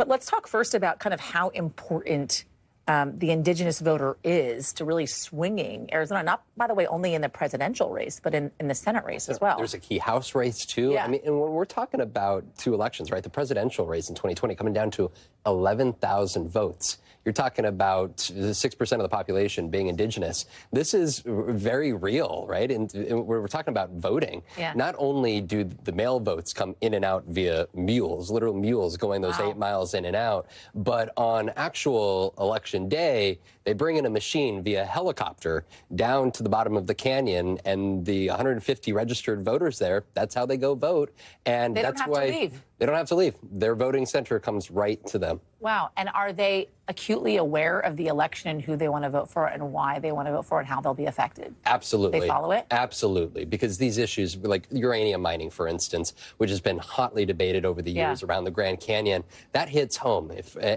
let's talk first about kind of how important the Indigenous voter is to really swinging Arizona, not, by the way, only in the presidential race, but in the Senate race as well. There's a key House race, too. Yeah. I mean, and when we're talking about two elections, right, the presidential race in 2020 coming down to 11,000 votes. You're talking about 6% of the population being Indigenous. This is very real, right? And we're talking about voting. Yeah. Not only do the mail votes come in and out via mules, literal mules going those 8 miles in and out, but on actual election day, they bring in a machine via helicopter down to the bottom of the canyon, and the 150 registered voters there, that's how they go vote. And They don't that's have to why leave. They don't have to leave. Their voting center comes right to them. Wow. And are they acutely aware of the election and who they want to vote for and why they want to vote for and how they'll be affected? Absolutely. They follow it? Absolutely. Because these issues, like uranium mining, for instance, which has been hotly debated over the years around the Grand Canyon, that hits home.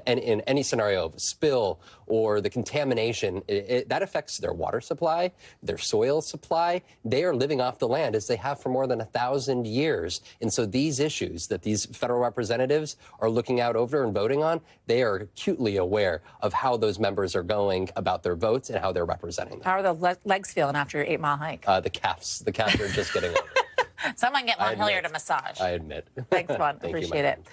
And in any scenario of a spill or the contamination, that affects their water supply, their soil supply. They are living off the land as they have for more than 1,000 years. And so these issues that these federal representatives are looking out over and voting on, they are acutely aware of how those members are going about their votes and how they're representing them. How are the legs feeling after your 8-mile hike? The calves are just getting over it. Someone get Montpelier to massage. I admit. Thanks, Juan. Thank you, Appreciate it.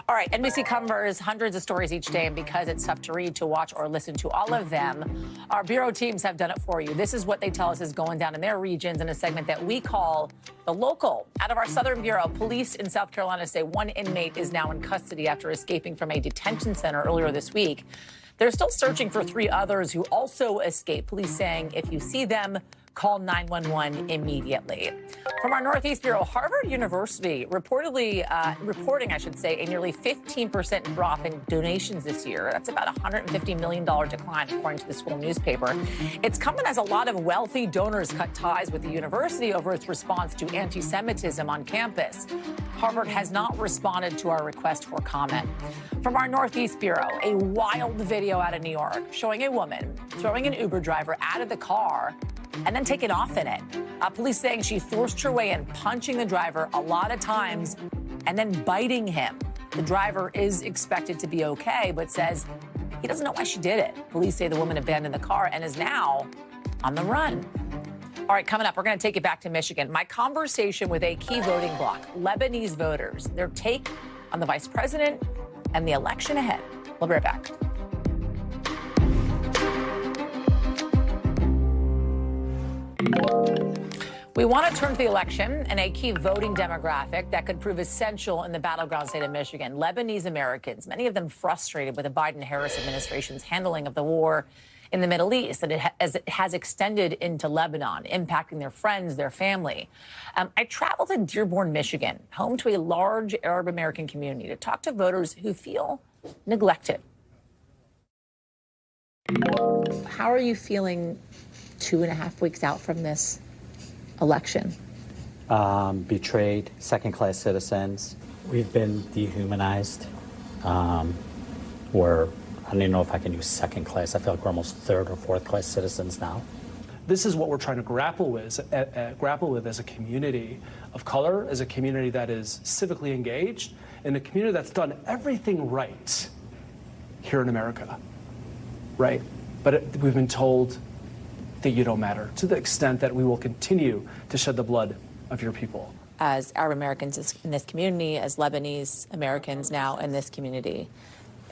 All right, NBC covers hundreds of stories each day, and because it's tough to read, to watch, or listen to all of them, our bureau teams have done it for you. This is what they tell us is going down in their regions in a segment that we call The Local. Out of our Southern Bureau, police in South Carolina say one inmate is now in custody after escaping from a detention center earlier this week. They're still searching for 3 others who also escaped. Police saying if you see them, call 911 immediately. From our Northeast Bureau, Harvard University reporting, a nearly 15% drop in donations this year. That's about a $150 million decline, according to the school newspaper. It's coming as a lot of wealthy donors cut ties with the university over its response to anti-Semitism on campus. Harvard has not responded to our request for comment. From our Northeast Bureau, a wild video out of New York showing a woman throwing an Uber driver out of the car and then taking off in it. Police saying she forced her way in, punching the driver a lot of times and then biting him. The driver is expected to be okay, but says he doesn't know why she did it. Police say the woman abandoned the car and is now on the run. All right, coming up, we're going to take it back to Michigan. My conversation with a key voting bloc, Lebanese voters, their take on the vice president and the election ahead. We'll be right back. We want to turn to the election and a key voting demographic that could prove essential in the battleground state of Michigan. Lebanese-Americans, many of them frustrated with the Biden-Harris administration's handling of the war in the Middle East, and as it has extended into Lebanon, impacting their friends, their family. I traveled to Dearborn, Michigan, home to a large Arab-American community, to talk to voters who feel neglected. How are you feeling 2.5 weeks out from this election? Betrayed, second-class citizens. We've been dehumanized. I don't even know if I can use second-class. I feel like we're almost third or fourth-class citizens now. This is what we're trying to grapple with as a community of color, as a community that is civically engaged, and a community that's done everything right here in America, right? But we've been told that you don't matter, to the extent that we will continue to shed the blood of your people. As Arab Americans in this community, as Lebanese Americans now in this community,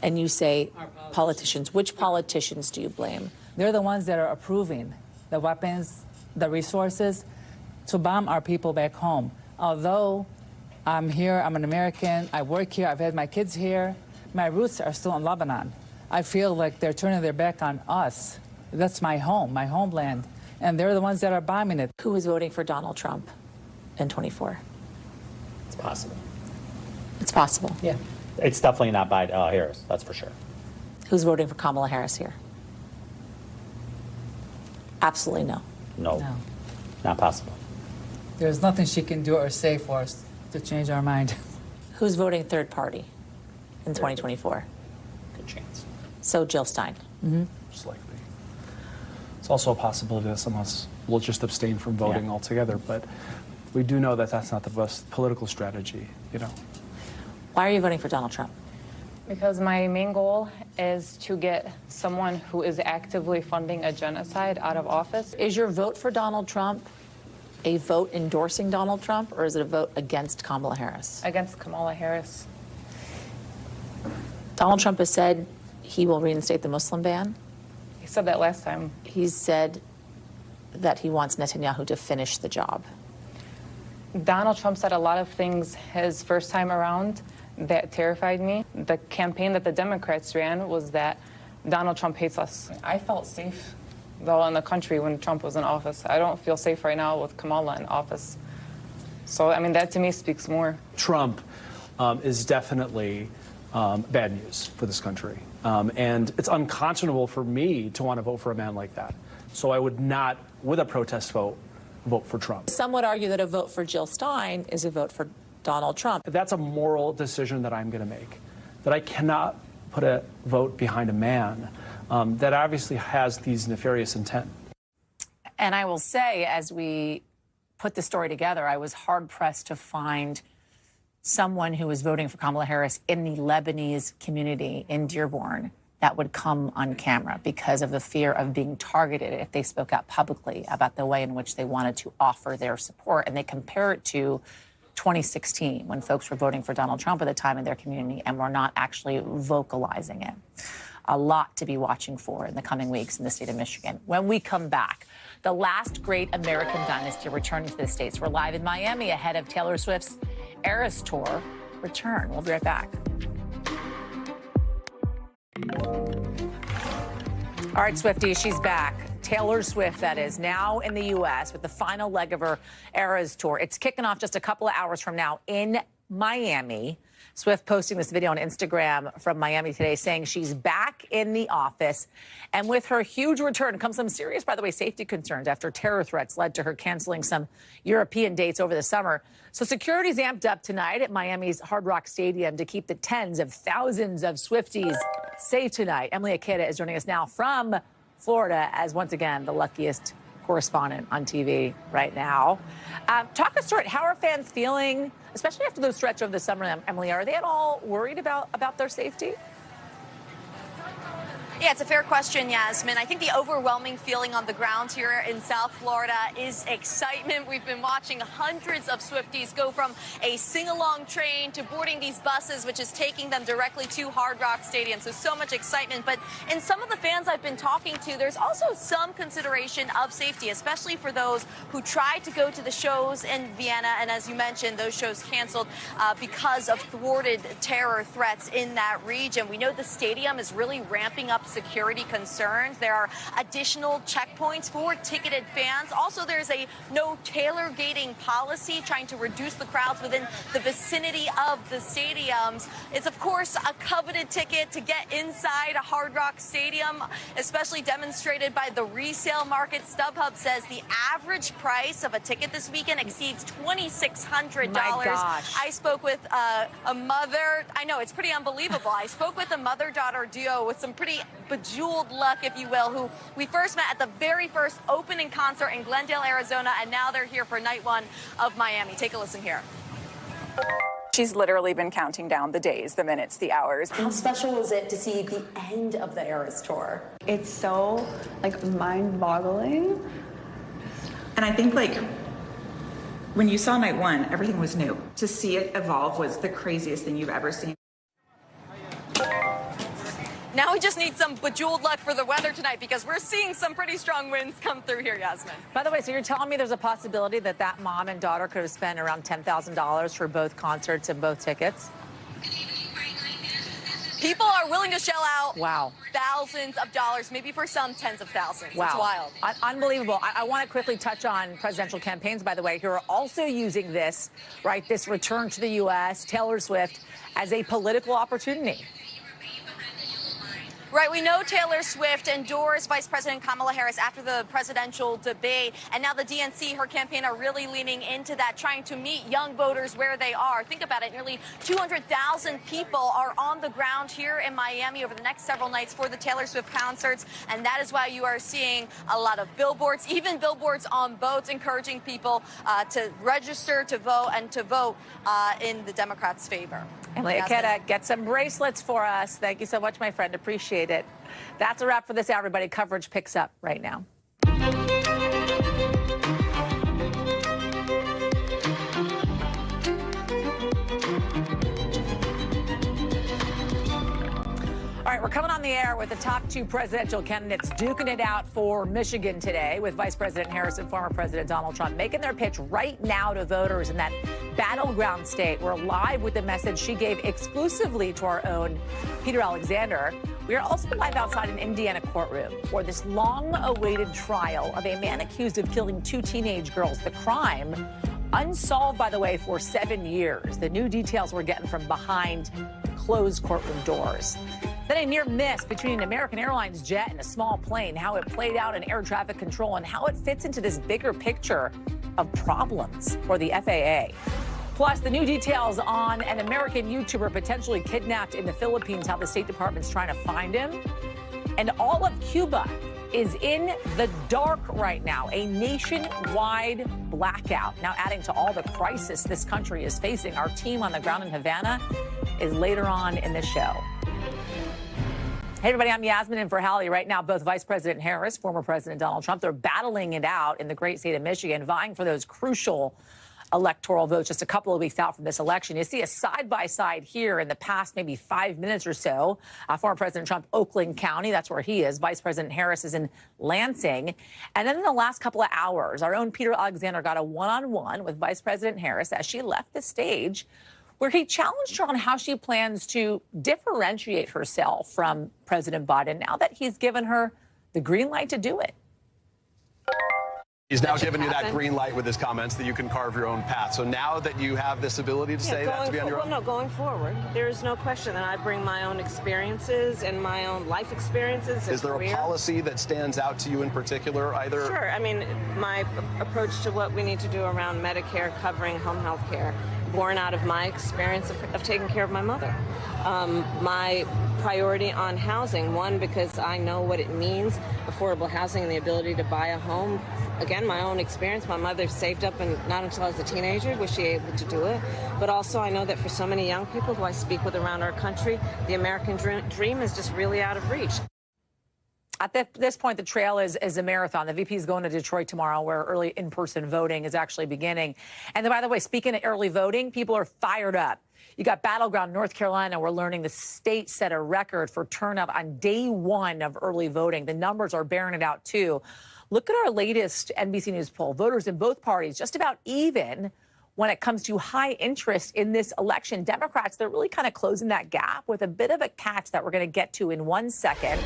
and you say politicians, which politicians do you blame? They're the ones that are approving the weapons, the resources to bomb our people back home. Although I'm here, I'm an American, I work here, I've had my kids here, my roots are still in Lebanon. I feel like they're turning their back on us. That's my home, my homeland, and they're the ones that are bombing it. Who is voting for Donald Trump in 24? It's possible. It's possible. Yeah. It's definitely not by Harris, that's for sure. Who's voting for Kamala Harris here? Absolutely no. No. Not possible. There's nothing she can do or say for us to change our mind. Who's voting third party in 2024? Good chance. So Jill Stein. Most likely. It's also a possibility that some of us will just abstain from voting altogether, but we do know that that's not the best political strategy, you know. Why are you voting for Donald Trump? Because my main goal is to get someone who is actively funding a genocide out of office. Is your vote for Donald Trump a vote endorsing Donald Trump, or is it a vote against Kamala Harris? Against Kamala Harris. Donald Trump has said he will reinstate the Muslim ban. He said that last time. He's said that he wants Netanyahu to finish the job. Donald Trump said a lot of things his first time around that terrified me. The campaign that the Democrats ran was that Donald Trump hates us. I felt safe, though, in the country when Trump was in office. I don't feel safe right now with Kamala in office. So, I mean, that to me speaks more. Trump is definitely bad news for this country. And it's unconscionable for me to want to vote for a man like that. So I would not, with a protest vote for Trump. Some would argue that a vote for Jill Stein is a vote for Donald Trump. That's a moral decision that I'm going to make, that I cannot put a vote behind a man that obviously has these nefarious intent. And I will say, as we put the story together, I was hard-pressed to find someone who was voting for Kamala Harris in the Lebanese community in Dearborn that would come on camera because of the fear of being targeted if they spoke out publicly about the way in which they wanted to offer their support. And they compare it to 2016, when folks were voting for Donald Trump at the time in their community and were not actually vocalizing it. A lot to be watching for in the coming weeks in the state of Michigan. When we come back, the last great American dynasty returning to the States. We're live in Miami ahead of Taylor Swift's Eras Tour return. We'll be right back. All right, Swifties, she's back. Taylor Swift, that is, now in the U.S. with the final leg of her Eras Tour. It's kicking off just a couple of hours from now in Miami. Swift posting this video on Instagram from Miami today saying she's back in the office. And with her huge return comes some serious, by the way, safety concerns after terror threats led to her canceling some European dates over the summer. So security's amped up tonight at Miami's Hard Rock Stadium to keep the tens of thousands of Swifties safe tonight. Emily Akeda is joining us now from Florida as, once again, the luckiest correspondent on TV right now. Talk us through it. How are fans feeling, especially after the stretch of the summer, Emily? Are they at all worried about their safety? Yeah, it's a fair question, Yasmin. I think the overwhelming feeling on the ground here in South Florida is excitement. We've been watching hundreds of Swifties go from a sing-along train to boarding these buses, which is taking them directly to Hard Rock Stadium. So much excitement. But in some of the fans I've been talking to, there's also some consideration of safety, especially for those who tried to go to the shows in Vienna. And as you mentioned, those shows canceled because of thwarted terror threats in that region. We know the stadium is really ramping up security concerns. There are additional checkpoints for ticketed fans. Also, there's a no tailor-gating policy trying to reduce the crowds within the vicinity of the stadiums. It's, of course, a coveted ticket to get inside a Hard Rock Stadium, especially demonstrated by the resale market. StubHub says the average price of a ticket this weekend exceeds $2,600. My gosh. I spoke with a mother. I know, it's pretty unbelievable. I spoke with a mother-daughter duo with some pretty bejeweled luck, if you will, who we first met at the very first opening concert in Glendale, Arizona, and now they're here for night one of Miami. Take a listen here. She's literally been counting down the days, the minutes, the hours. How special was it to see the end of the Eras Tour? It's so, mind-boggling. And I think, when you saw night one, everything was new. To see it evolve was the craziest thing you've ever seen. Now we just need some bejeweled luck for the weather tonight because we're seeing some pretty strong winds come through here, Yasmin. By the way, so you're telling me there's a possibility that mom and daughter could have spent around $10,000 for both concerts and both tickets? People are willing to shell out wow, thousands of dollars, maybe for some tens of thousands. wow. It's wild. Unbelievable. I want to quickly touch on presidential campaigns, by the way, who are also using this, right, this return to the U.S., Taylor Swift, as a political opportunity. Right, we know Taylor Swift endorsed Vice President Kamala Harris after the presidential debate, and now the DNC, her campaign, are really leaning into that, trying to meet young voters where they are. Think about it, nearly 200,000 people are on the ground here in Miami over the next several nights for the Taylor Swift concerts, and that is why you are seeing a lot of billboards, even billboards on boats, encouraging people to register to vote and to vote in the Democrats' favor. And Leah, get some bracelets for us. Thank you so much, my friend. Appreciate it. That's a wrap for this, everybody. Coverage picks up right now. All right, we're coming on the air with the top two presidential candidates duking it out for Michigan today, with Vice President Harris and former President Donald Trump making their pitch right now to voters in that battleground state. We're live with the message she gave exclusively to our own Peter Alexander. We are also live outside an Indiana courtroom for this long-awaited trial of a man accused of killing two teenage girls. The crime unsolved, by the way, for 7 years. The new details we're getting from behind closed courtroom doors. Then a near miss between an American Airlines jet and a small plane, how it played out in air traffic control and how it fits into this bigger picture of problems for the FAA. Plus, the new details on an American YouTuber potentially kidnapped in the Philippines, how the State Department's trying to find him. And all of Cuba is in the dark right now, a nationwide blackout. Now, adding to all the crisis this country is facing, our team on the ground in Havana is later on in the show. Hey, everybody, I'm Yasmin in for Hallie. Right now, both Vice President Harris, former President Donald Trump, they're battling it out in the great state of Michigan, vying for those crucial electoral votes just a couple of weeks out from this election. You see a side-by-side here in the past maybe 5 minutes or so. Former President Trump, Oakland County, that's where he is. Vice President Harris is in Lansing. And then in the last couple of hours, our own Peter Alexander got a one-on-one with Vice President Harris as she left the stage, where he challenged her on how she plans to differentiate herself from President Biden now that he's given her the green light to do it. He's now given you that green light with his comments that you can carve your own path. So now that you have this ability to say that, to be on your own? Well, no, going forward, there is no question that I bring my own experiences and my own life experiences. Is there a policy that stands out to you in particular, either? Sure. I mean, my approach to what we need to do around Medicare covering home health care, born out of my experience of taking care of my mother. My priority on housing, one, because I know what it means, affordable housing and the ability to buy a home. Again, my own experience, my mother saved up, and not until I was a teenager was she able to do it. But also I know that for so many young people who I speak with around our country, the American dream is just really out of reach. At this point, the trail is a marathon. The VP is going to Detroit tomorrow, where early in-person voting is actually beginning. And then, by the way, speaking of early voting, people are fired up. You got battleground North Carolina. We're learning the state set a record for turnout on day one of early voting. The numbers are bearing it out, too. Look at our latest NBC News poll. Voters in both parties just about even when it comes to high interest in this election. Democrats, they're really kind of closing that gap with a bit of a catch that we're going to get to in 1 second.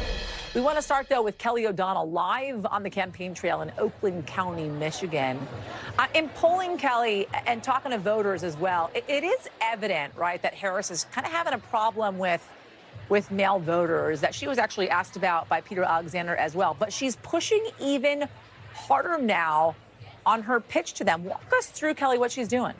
We want to start, though, with Kelly O'Donnell live on the campaign trail in Oakland County, Michigan. In polling, Kelly, and talking to voters as well, it is evident, right, that Harris is kind of having a problem with male voters that she was actually asked about by Peter Alexander as well. But she's pushing even harder now on her pitch to them. Walk us through, Kelly, what she's doing.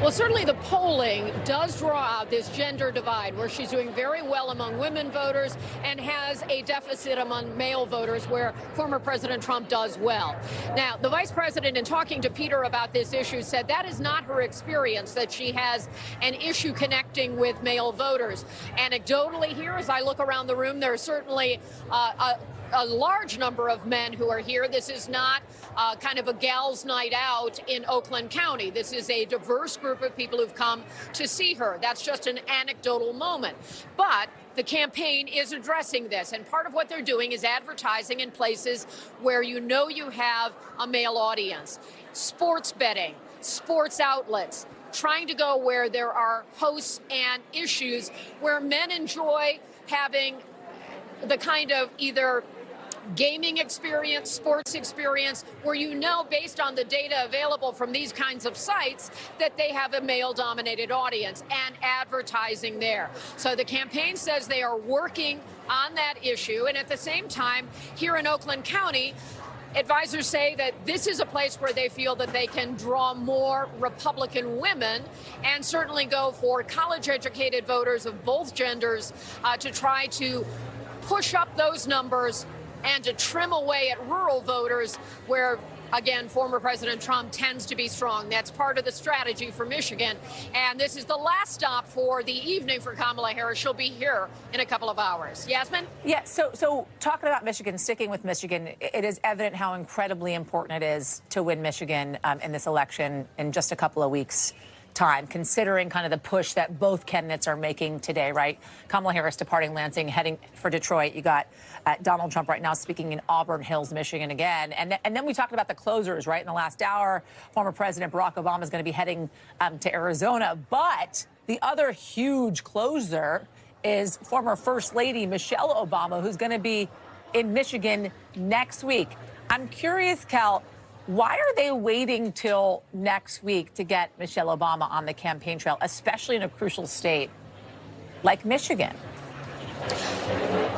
Well, certainly the polling does draw out this gender divide, where she's doing very well among women voters and has a deficit among male voters, where former President Trump does well. Now, the vice president, in talking to Peter about this issue, said that is not her experience, that she has an issue connecting with male voters. Anecdotally here, as I look around the room, there are certainly a large number of men who are here. This is not kind of a gals' night out in Oakland County. This is a diverse group of people who've come to see her. That's just an anecdotal moment. But the campaign is addressing this, and part of what they're doing is advertising in places where you know you have a male audience. Sports betting, sports outlets, trying to go where there are hosts and issues where men enjoy having the kind of either gaming experience, sports experience, where you know based on the data available from these kinds of sites that they have a male-dominated audience and advertising there. So the campaign says they are working on that issue. And at the same time, here in Oakland County, advisors say that this is a place where they feel that they can draw more Republican women and certainly go for college-educated voters of both genders to try to push up those numbers and to trim away at rural voters where, again, former President Trump tends to be strong. That's part of the strategy for Michigan. And this is the last stop for the evening for Kamala Harris. She'll be here in a couple of hours. Yasmin? Yeah, so talking about Michigan, sticking with Michigan, it is evident how incredibly important it is to win Michigan in this election in just a couple of weeks' time, considering kind of the push that both candidates are making today, right? Kamala Harris departing Lansing, heading for Detroit. You got Donald Trump right now speaking in Auburn Hills, Michigan again. And then we talked about the closers, right? In the last hour, former President Barack Obama is going to be heading to Arizona. But the other huge closer is former First Lady Michelle Obama, who's going to be in Michigan next week. I'm curious, Cal, why are they waiting till next week to get Michelle Obama on the campaign trail, especially in a crucial state like Michigan?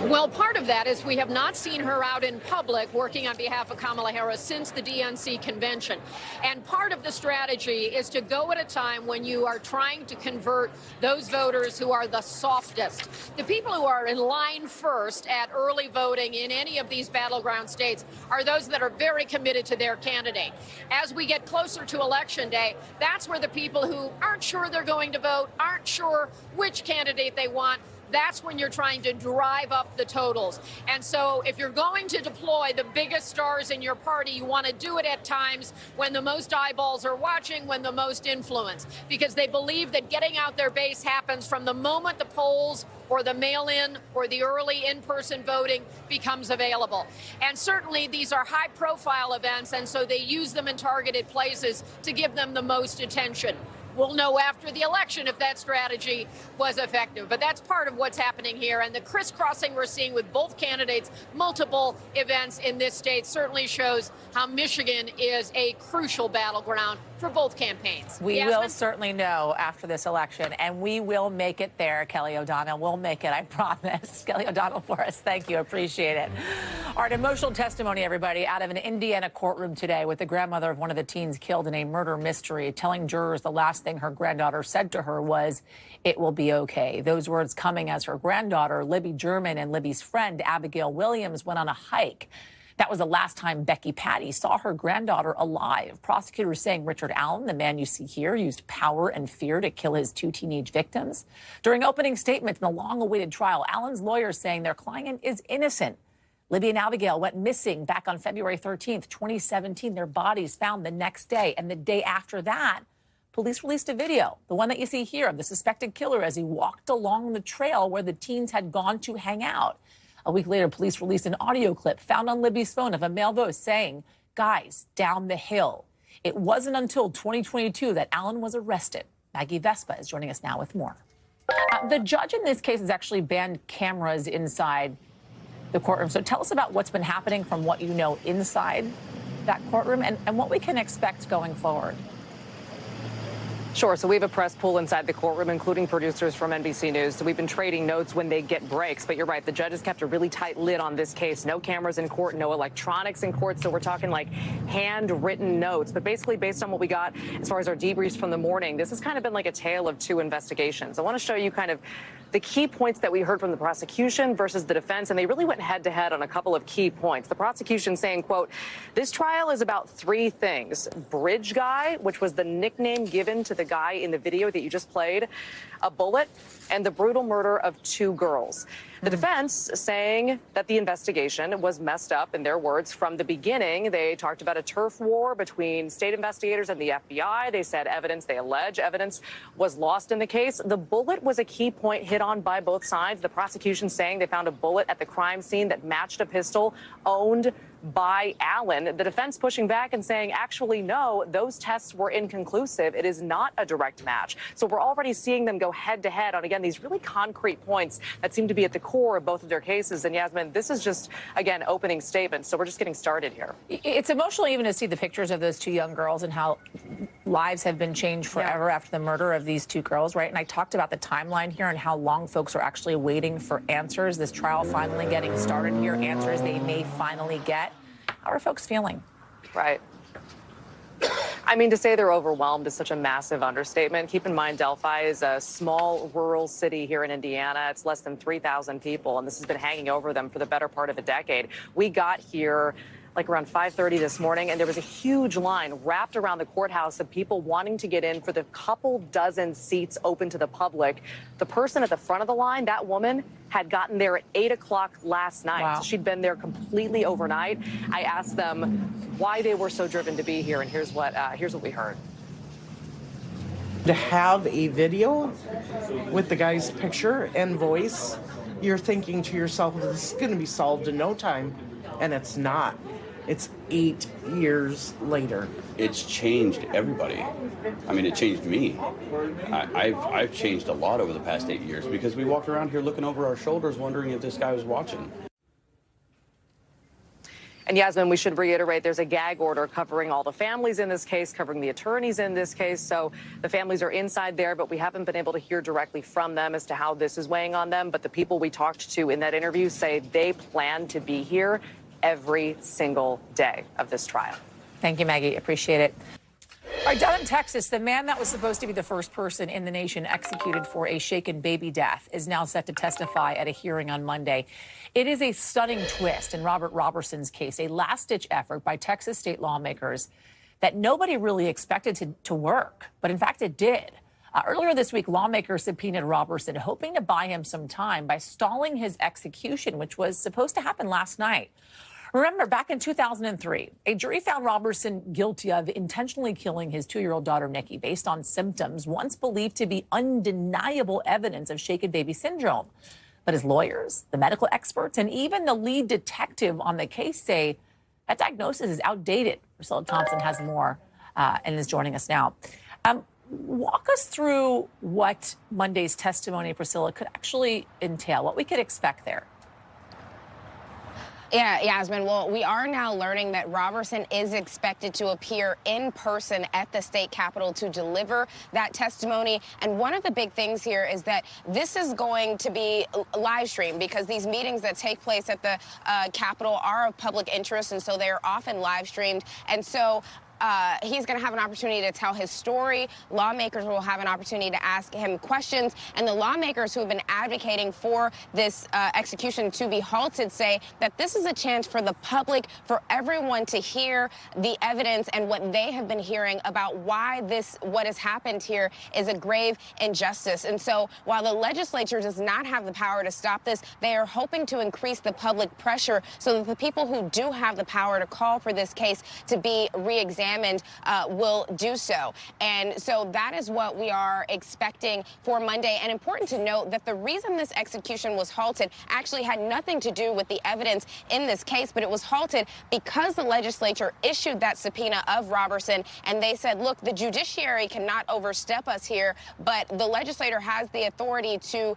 Well, part of that is we have not seen her out in public working on behalf of Kamala Harris since the DNC convention. And part of the strategy is to go at a time when you are trying to convert those voters who are the softest. The people who are in line first at early voting in any of these battleground states are those that are very committed to their candidate. As we get closer to Election Day, that's where the people who aren't sure they're going to vote, aren't sure which candidate they want, that's when you're trying to drive up the totals. And so if you're going to deploy the biggest stars in your party, you want to do it at times when the most eyeballs are watching, when the most influence, because they believe that getting out their base happens from the moment the polls or the mail-in or the early in-person voting becomes available. And certainly these are high-profile events, and so they use them in targeted places to give them the most attention. We'll know after the election if that strategy was effective. But that's part of what's happening here. And the crisscrossing we're seeing with both candidates, multiple events in this state, certainly shows how Michigan is a crucial battleground for both campaigns. We will certainly know after this election, and we will make it there, Kelly O'Donnell. We'll make it, I promise. Kelly O'Donnell for us. Thank you. Appreciate it. All right, emotional testimony, everybody, out of an Indiana courtroom today with the grandmother of one of the teens killed in a murder mystery, telling jurors the last thing her granddaughter said to her was, "It will be okay." Those words coming as her granddaughter, Libby German, and Libby's friend, Abigail Williams, went on a hike. That was the last time Becky Patty saw her granddaughter alive. Prosecutors saying Richard Allen, the man you see here, used power and fear to kill his two teenage victims. During opening statements in the long-awaited trial, Allen's lawyers saying their client is innocent. Libby and Abigail went missing back on February 13th, 2017. Their bodies found the next day. And the day after that, police released a video, the one that you see here, of the suspected killer as he walked along the trail where the teens had gone to hang out. A week later, police released an audio clip found on Libby's phone of a male voice saying, "Guys, down the hill." It wasn't until 2022 that Allen was arrested. Maggie Vespa is joining us now with more. The judge in this case has actually banned cameras inside the courtroom. So tell us about what's been happening from what you know inside that courtroom and what we can expect going forward. Sure. So we have a press pool inside the courtroom, including producers from NBC News. So we've been trading notes when they get breaks. But you're right. The judge has kept a really tight lid on this case. No cameras in court, no electronics in court. So we're talking like handwritten notes. But basically, based on what we got as far as our debriefs from the morning, this has kind of been like a tale of two investigations. I want to show you kind of the key points that we heard from the prosecution versus the defense, and they really went head to head on a couple of key points. The prosecution saying, quote, "This trial is about three things: Bridge Guy, which was the nickname given to the guy in the video that you just played, a bullet, and the brutal murder of two girls." The defense saying that the investigation was messed up, in their words, from the beginning. They talked about a turf war between state investigators and the FBI. They said they allege evidence was lost in the case. The bullet was a key point hit on by both sides. The prosecution saying they found a bullet at the crime scene that matched a pistol owned by Allen. The defense pushing back and saying, actually, no, those tests were inconclusive. It is not a direct match. So we're already seeing them go head to head on, again, these really concrete points that seem to be at the core of both of their cases. And Yasmin, this is just, again, opening statements. So we're just getting started here. It's emotional even to see the pictures of those two young girls and how lives have been changed forever after the murder of these two girls, right? And I talked about the timeline here and how long folks are actually waiting for answers. This trial finally getting started here, answers they may finally get. How are folks feeling? Right. I mean, to say they're overwhelmed is such a massive understatement. Keep in mind, Delphi is a small rural city here in Indiana. It's less than 3,000 people, and this has been hanging over them for the better part of a decade. We got here like around 5:30 this morning, and there was a huge line wrapped around the courthouse of people wanting to get in for the couple dozen seats open to the public. The person at the front of the line, that woman, had gotten there at 8 o'clock last night. Wow. So she'd been there completely overnight. I asked them why they were so driven to be here, and here's what we heard. To have a video with the guy's picture and voice, you're thinking to yourself, this is going to be solved in no time, and it's not. It's 8 years later. It's changed everybody. I mean, it changed me. I've changed a lot over the past 8 years because we walked around here looking over our shoulders wondering if this guy was watching. And Yasmin, we should reiterate, there's a gag order covering all the families in this case, covering the attorneys in this case. So the families are inside there, but we haven't been able to hear directly from them as to how this is weighing on them. But the people we talked to in that interview say they plan to be here every single day of this trial. Thank you, Maggie. Appreciate it. All right, down in Texas, the man that was supposed to be the first person in the nation executed for a shaken baby death is now set to testify at a hearing on Monday. It is a stunning twist in Robert Roberson's case, a last-ditch effort by Texas state lawmakers that nobody really expected to work, but in fact it did. Earlier this week, lawmakers subpoenaed Roberson, hoping to buy him some time by stalling his execution, which was supposed to happen last night. Remember, back in 2003, a jury found Roberson guilty of intentionally killing his 2-year-old daughter, Nikki, based on symptoms once believed to be undeniable evidence of shaken baby syndrome. But his lawyers, the medical experts, and even the lead detective on the case say that diagnosis is outdated. Priscilla Thompson has more and is joining us now. Walk us through what Monday's testimony, Priscilla, could actually entail, what we could expect there. Yeah, Yasmin. Well, we are now learning that Roberson is expected to appear in person at the state capitol to deliver that testimony. And one of the big things here is that this is going to be live streamed because these meetings that take place at the capitol are of public interest, and so they are often live streamed. And so he's going to have an opportunity to tell his story. Lawmakers will have an opportunity to ask him questions. And the lawmakers who have been advocating for this execution to be halted say that this is a chance for the public, for everyone to hear the evidence and what they have been hearing about why what has happened here is a grave injustice. And so while the legislature does not have the power to stop this, they are hoping to increase the public pressure so that the people who do have the power to call for this case to be re-examined will do so. And so that is what we are expecting for Monday. And important to note that the reason this execution was halted actually had nothing to do with the evidence in this case, but it was halted because the legislature issued that subpoena of Roberson, and they said, look, the judiciary cannot overstep us here, but the legislator has the authority to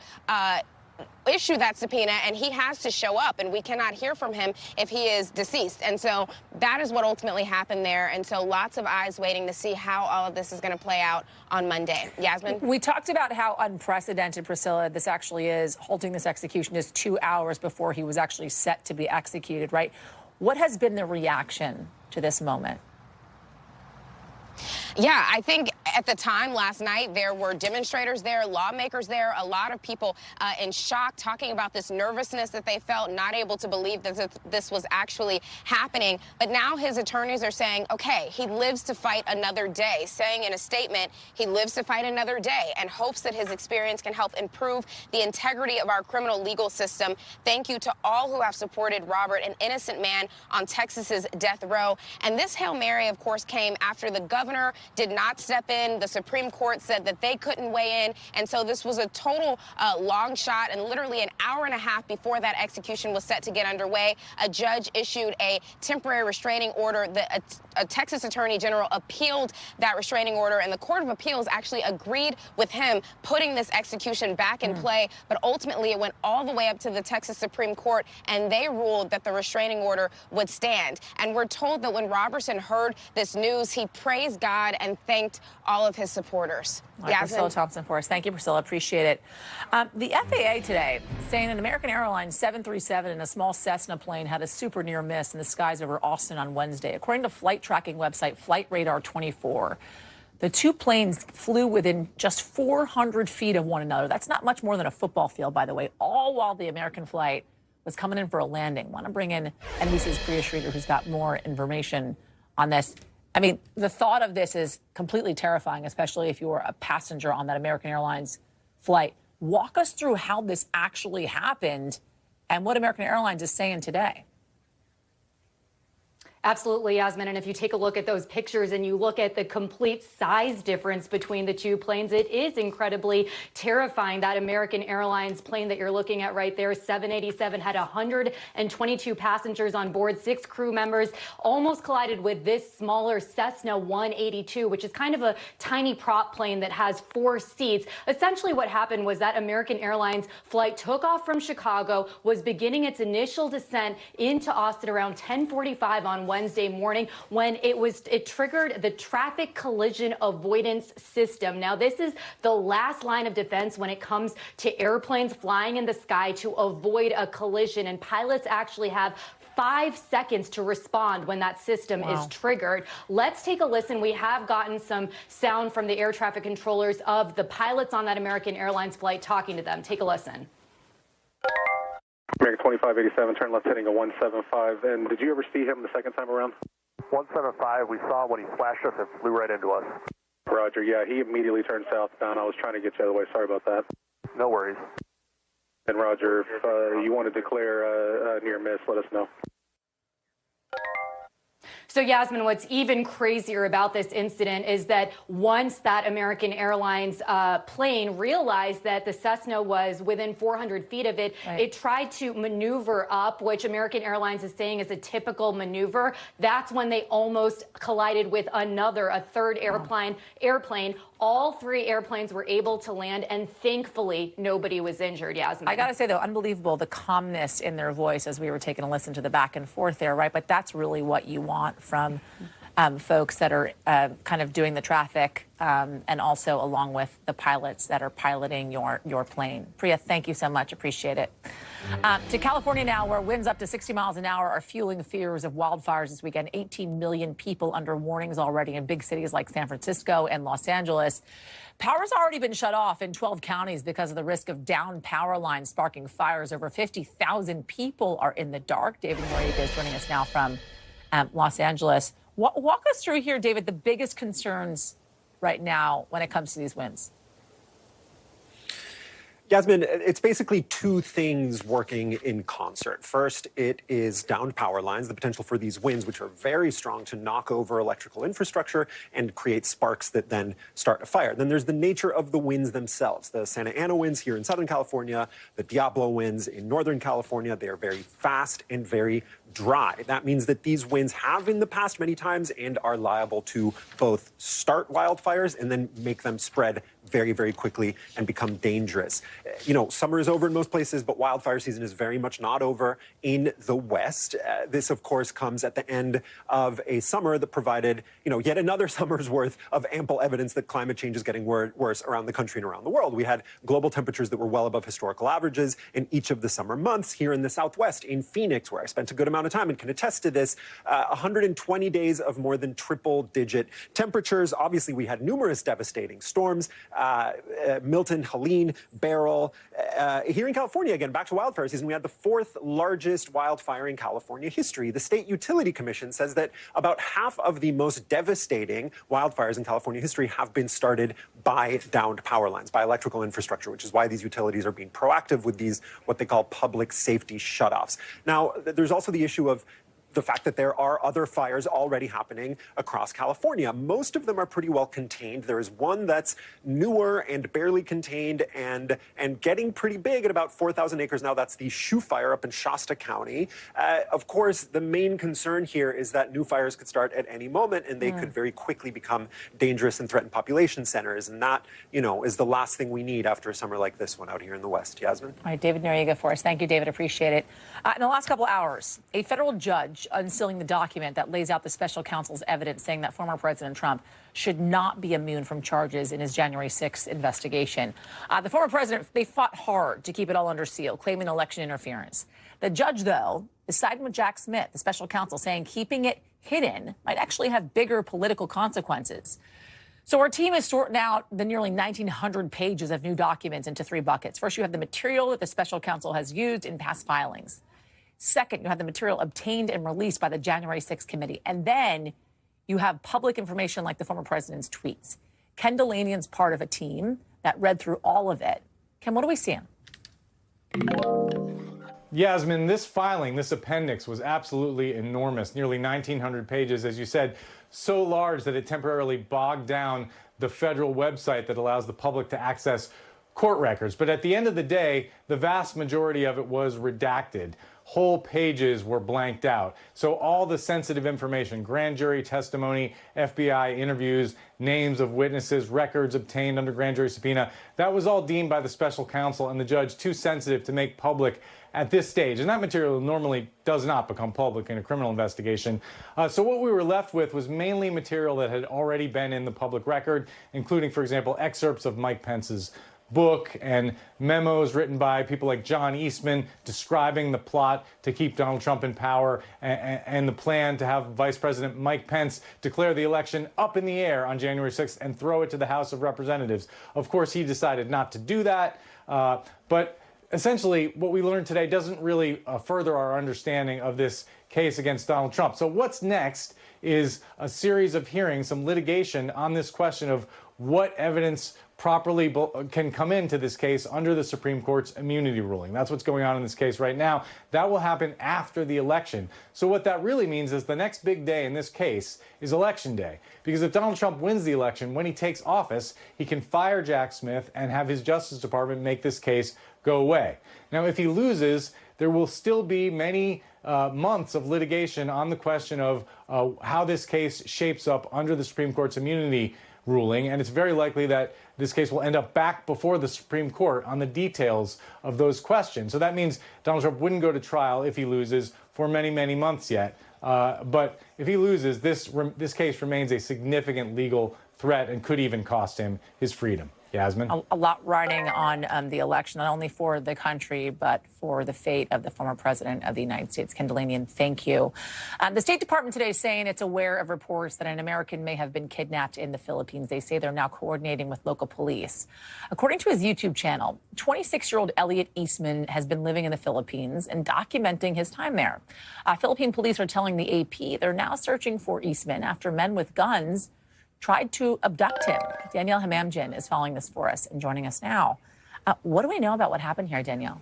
issue that subpoena, and he has to show up, and we cannot hear from him if he is deceased. And so that is what ultimately happened there. And so lots of eyes waiting to see how all of this is going to play out on Monday. Yasmin? We talked about how unprecedented, Priscilla, this actually is. Halting this execution just 2 hours before he was actually set to be executed, right? What has been the reaction to this moment? Yeah, I think at the time last night, there were demonstrators there, lawmakers there, a lot of people in shock, talking about this nervousness that they felt, not able to believe that this was actually happening. But now his attorneys are saying, okay, he lives to fight another day, saying in a statement, he lives to fight another day and hopes that his experience can help improve the integrity of our criminal legal system. Thank you to all who have supported Robert, an innocent man on Texas's death row. And this Hail Mary, of course, came after the governor did not step in. The Supreme Court said that they couldn't weigh in. And so this was a total long shot. And literally an hour and a half before that execution was set to get underway, a judge issued a temporary restraining order. A Texas attorney general appealed that restraining order, and the Court of Appeals actually agreed with him putting this execution back in play. But ultimately, it went all the way up to the Texas Supreme Court, and they ruled that the restraining order would stand. And we're told that when Robertson heard this news, he praised God and thanked all of his supporters. All right, Priscilla Thompson for us. Thank you, Priscilla. Appreciate it. The FAA today saying an American Airlines 737 and a small Cessna plane had a super near miss in the skies over Austin on Wednesday. According to flight tracking website Flight Radar 24, the two planes flew within just 400 feet of one another. That's not much more than a football field, by the way, all while the American flight was coming in for a landing. Want to bring in NBC's Priya Sridhar, who's got more information on this. I mean, the thought of this is completely terrifying, especially if you were a passenger on that American Airlines flight. Walk us through how this actually happened and what American Airlines is saying today. Absolutely, Yasmin. And if you take a look at those pictures and you look at the complete size difference between the two planes, it is incredibly terrifying. That American Airlines plane that you're looking at right there, 787, had 122 passengers on board, 6 crew members, almost collided with this smaller Cessna 182, which is kind of a tiny prop plane that has 4 seats. Essentially what happened was that American Airlines flight took off from Chicago, was beginning its initial descent into Austin around 10:45 on Wednesday morning when it triggered the traffic collision avoidance system. Now, this is the last line of defense when it comes to airplanes flying in the sky to avoid a collision, and pilots actually have 5 seconds to respond when that system is triggered. Let's take a listen. We have gotten some sound from the air traffic controllers of the pilots on that American Airlines flight talking to them. Take a listen. American 2587, turn left heading a 175. And did you ever see him the second time around? 175, we saw when he flashed us and flew right into us. Roger, yeah, he immediately turned southbound. I was trying to get you out of the way. Sorry about that. No worries. And Roger, if you want to declare a near miss, let us know. So, Yasmin, what's even crazier about this incident is that once that American Airlines plane realized that the Cessna was within 400 feet of it, it tried to maneuver up, which American Airlines is saying is a typical maneuver. That's when they almost collided with a third airplane. All 3 airplanes were able to land, and thankfully, nobody was injured, Yasmin. I got to say, though, unbelievable, the calmness in their voice as we were taking a listen to the back and forth there, right? But that's really what you want from folks that are kind of doing the traffic and also along with the pilots that are piloting your plane. Priya, thank you so much. Appreciate it. To California now, where winds up to 60 miles an hour are fueling fears of wildfires this weekend. 18 million people under warnings already in big cities like San Francisco and Los Angeles. Power's already been shut off in 12 counties because of the risk of downed power lines sparking fires. Over 50,000 people are in the dark. David Noriega is joining us now from Los Angeles. Walk us through here, David, the biggest concerns right now when it comes to these winds. Yasmin, it's basically 2 things working in concert. First, it is downed power lines, the potential for these winds, which are very strong, to knock over electrical infrastructure and create sparks that then start a fire. Then there's the nature of the winds themselves. The Santa Ana winds here in Southern California, the Diablo winds in Northern California, they are very fast and very dry. That means that these winds have in the past many times and are liable to both start wildfires and then make them spread very, very quickly and become dangerous. You know, summer is over in most places, but wildfire season is very much not over in the West. This, of course, comes at the end of a summer that provided, yet another summer's worth of ample evidence that climate change is getting worse around the country and around the world. We had global temperatures that were well above historical averages in each of the summer months. Here in the Southwest, in Phoenix, where I spent a good amount of time and can attest to this, 120 days of more than triple-digit temperatures. Obviously, we had numerous devastating storms. Milton, Helene, Beryl. Here in California, again, back to wildfire season, we had the 4th largest wildfire in California history. The State Utility Commission says that about half of the most devastating wildfires in California history have been started by downed power lines, by electrical infrastructure, which is why these utilities are being proactive with these, what they call public safety shutoffs. Now, there's also the issue of the fact that there are other fires already happening across California. Most of them are pretty well contained. There is one that's newer and barely contained and getting pretty big at about 4,000 acres now. That's the Shoe Fire up in Shasta County. Of course, the main concern here is that new fires could start at any moment, and they could very quickly become dangerous and threaten population centers. And that, is the last thing we need after a summer like this one out here in the West. Yasmin? All right, David Noriega for us. Thank you, David. Appreciate it. In the last couple hours, a federal judge unsealing the document that lays out the special counsel's evidence saying that former President Trump should not be immune from charges in his January 6th investigation. The former president, they fought hard to keep it all under seal, claiming election interference. The judge, though, is siding with Jack Smith, the special counsel, saying keeping it hidden might actually have bigger political consequences. So our team is sorting out the nearly 1,900 pages of new documents into three buckets. First, you have the material that the special counsel has used in past filings. Second, you have the material obtained and released by the January 6th committee. And then you have public information like the former president's tweets. Ken Delanian's part of a team that read through all of it. Ken, what are we seeing? Yasmin, this filing, this appendix was absolutely enormous, nearly 1,900 pages, as you said, so large that it temporarily bogged down the federal website that allows the public to access court records. But at the end of the day, the vast majority of it was redacted. Whole pages were blanked out. So all the sensitive information, grand jury testimony, FBI interviews, names of witnesses, records obtained under grand jury subpoena, that was all deemed by the special counsel and the judge too sensitive to make public at this stage. And that material normally does not become public in a criminal investigation. So what we were left with was mainly material that had already been in the public record, including, for example, excerpts of Mike Pence's book and memos written by people like John Eastman describing the plot to keep Donald Trump in power and the plan to have Vice President Mike Pence declare the election up in the air on January 6th and throw it to the House of Representatives. Of course, he decided not to do that, but essentially what we learned today doesn't really further our understanding of this case against Donald Trump. So what's next is a series of hearings, some litigation on this question of what evidence properly can come into this case under the Supreme Court's immunity ruling. That's what's going on in this case right now. That will happen after the election. So what that really means is the next big day in this case is Election Day. Because if Donald Trump wins the election, when he takes office, he can fire Jack Smith and have his Justice Department make this case go away. Now, if he loses, there will still be many months of litigation on the question of how this case shapes up under the Supreme Court's immunity ruling, and it's very likely that this case will end up back before the Supreme Court on the details of those questions. So that means Donald Trump wouldn't go to trial if he loses for many, many months yet. But if he loses, this case remains a significant legal threat and could even cost him his freedom. Yasmin? A lot riding on the election, not only for the country, but for the fate of the former president of the United States. Ken Delanian, thank you. The State Department today is saying it's aware of reports that an American may have been kidnapped in the Philippines. They say they're now coordinating with local police. According to his YouTube channel, 26-year-old Elliot Eastman has been living in the Philippines and documenting his time there. Philippine police are telling the AP they're now searching for Eastman after men with guns tried to abduct him. Danielle Hamamjian is following this for us and joining us now. What do we know about what happened here, Danielle?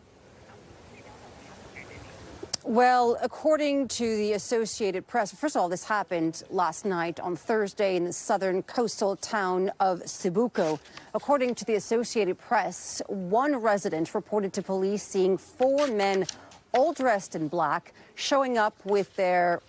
Well, according to the Associated Press, first of all, this happened last night on Thursday in the southern coastal town of Cebuco. According to the Associated Press, one resident reported to police seeing four men all dressed in black showing up with their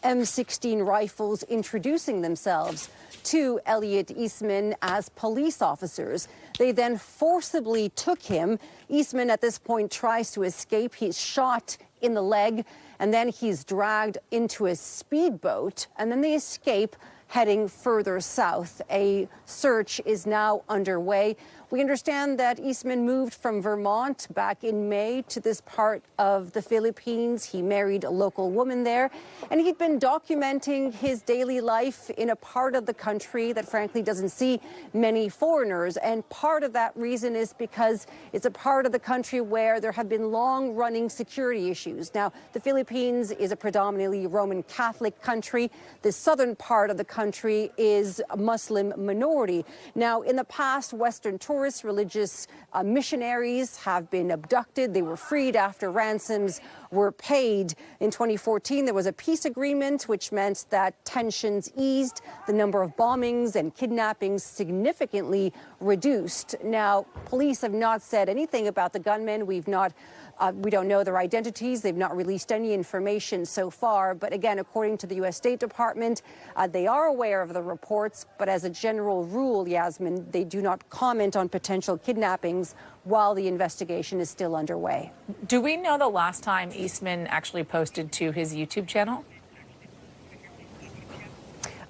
M16 rifles, introducing themselves to Elliot Eastman as police officers. They then forcibly took him. Eastman at this point tries to escape. He's shot in the leg, and then he's dragged into a speedboat, and then they escape, heading further south. A search is now underway. We understand that Eastman moved from Vermont back in May to this part of the Philippines. He married a local woman there, and he'd been documenting his daily life in a part of the country that frankly doesn't see many foreigners. And part of that reason is because it's a part of the country where there have been long-running security issues. Now, the Philippines is a predominantly Roman Catholic country. The southern part of the country is a Muslim minority. Now, in the past, Western tourists tourists, religious missionaries have been abducted. They were freed after ransoms were paid. In 2014, there was a peace agreement, which meant that tensions eased. The number of bombings and kidnappings significantly reduced. Now, police have not said anything about the gunmen. We don't know their identities. They've not released any information so far. But again, according to the U.S. State Department, they are aware of the reports. But as a general rule, Yasmin, they do not comment on potential kidnappings while the investigation is still underway. Do we know the last time Eastman actually posted to his YouTube channel?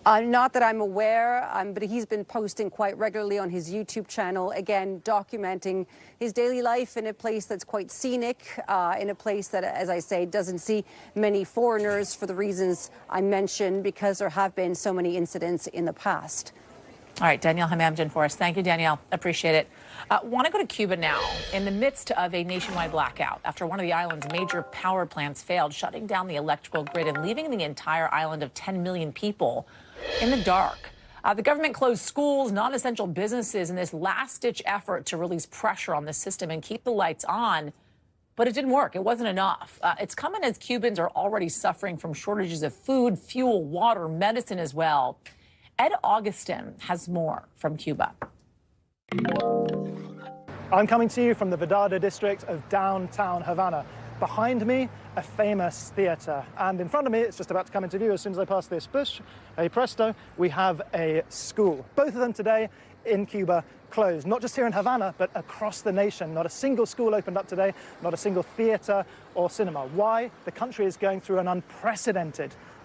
Not that I'm aware, but he's been posting quite regularly on his YouTube channel, again, documenting his daily life in a place that's quite scenic, in a place that, as I say, doesn't see many foreigners for the reasons I mentioned, because there have been so many incidents in the past. All right, Danielle Hamamdin for us. Thank you, Danielle. Appreciate it. Want to go to Cuba now. In the midst of a nationwide blackout after one of the island's major power plants failed, shutting down the electrical grid and leaving the entire island of 10 million people in the dark. The government closed schools, non-essential businesses in this last-ditch effort to release pressure on the system and keep the lights on. But it didn't work. It wasn't enough. It's coming as Cubans are already suffering from shortages of food, fuel, water, medicine as well. Ed Augustin has more from Cuba. I'm coming to you from the Vedada district of downtown Havana. Behind me, a famous theatre, and in front of me, it's just about to come into view as soon as I pass this bush, hey presto, we have a school. Both of them today in Cuba closed, not just here in Havana, but across the nation. Not a single school opened up today, not a single theatre or cinema. Why? The country is going through an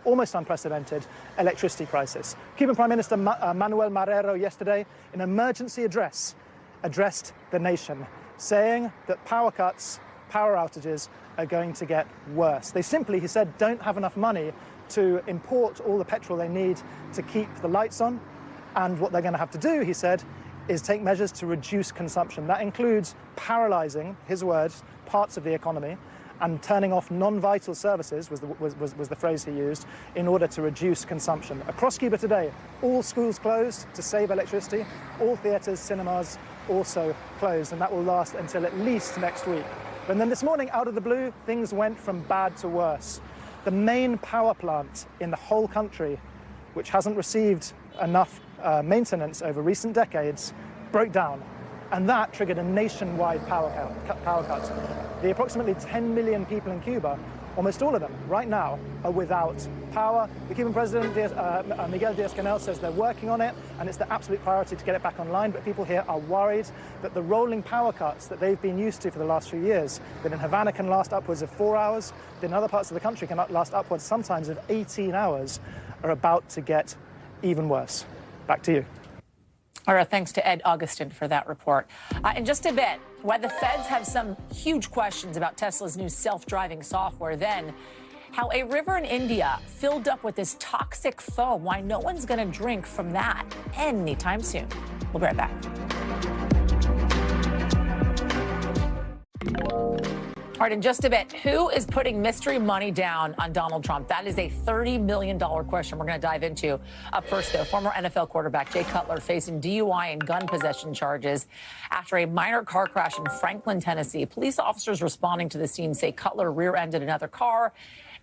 almost unprecedented electricity crisis. Cuban Prime Minister Manuel Marrero yesterday, in an emergency address, addressed the nation, saying that power cuts, power outages are going to get worse. They simply, he said, don't have enough money to import all the petrol they need to keep the lights on. And what they're going to have to do, he said, is take measures to reduce consumption. That includes paralyzing, his words, parts of the economy, and turning off non-vital services was the phrase he used, in order to reduce consumption. Across Cuba today, all schools closed to save electricity, all theatres, cinemas also closed, and that will last until at least next week. And then this morning, out of the blue, things went from bad to worse. The main power plant in the whole country, which hasn't received enough maintenance over recent decades, broke down. And that triggered a nationwide power cut. The approximately 10 million people in Cuba, almost all of them, right now, are without power. The Cuban president, Miguel Díaz-Canel, says they're working on it, and it's the absolute priority to get it back online. But people here are worried that the rolling power cuts that they've been used to for the last few years, that in Havana can last upwards of 4 hours, that in other parts of the country can last upwards sometimes of 18 hours, are about to get even worse. Back to you. All right, thanks to Ed Augustin for that report. In just a bit, why the feds have some huge questions about Tesla's new self-driving software. Then, how a river in India filled up with this toxic foam. Why no one's going to drink from that anytime soon. We'll be right back. All right, in just a bit, who is putting mystery money down on Donald Trump? That is a $30 million question we're going to dive into. Up first, though, former NFL quarterback Jay Cutler facing DUI and gun possession charges after a minor car crash in Franklin, Tennessee. Police officers responding to the scene say Cutler rear-ended another car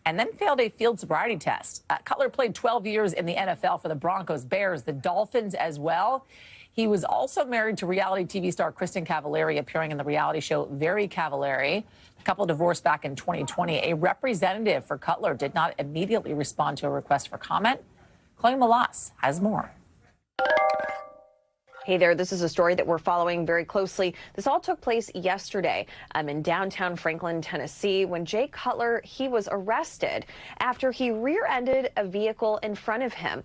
and then failed a field sobriety test. Cutler played 12 years in the NFL for the Broncos, Bears, the Dolphins as well. He was also married to reality TV star Kristen Cavallari, appearing in the reality show Very Cavallari. The couple divorced back in 2020. A representative for Cutler did not immediately respond to a request for comment. Chloe Malas has more. Hey there, this is a story that we're following very closely. This all took place yesterday in downtown Franklin, Tennessee, when Jay Cutler, he was arrested after he rear-ended a vehicle in front of him.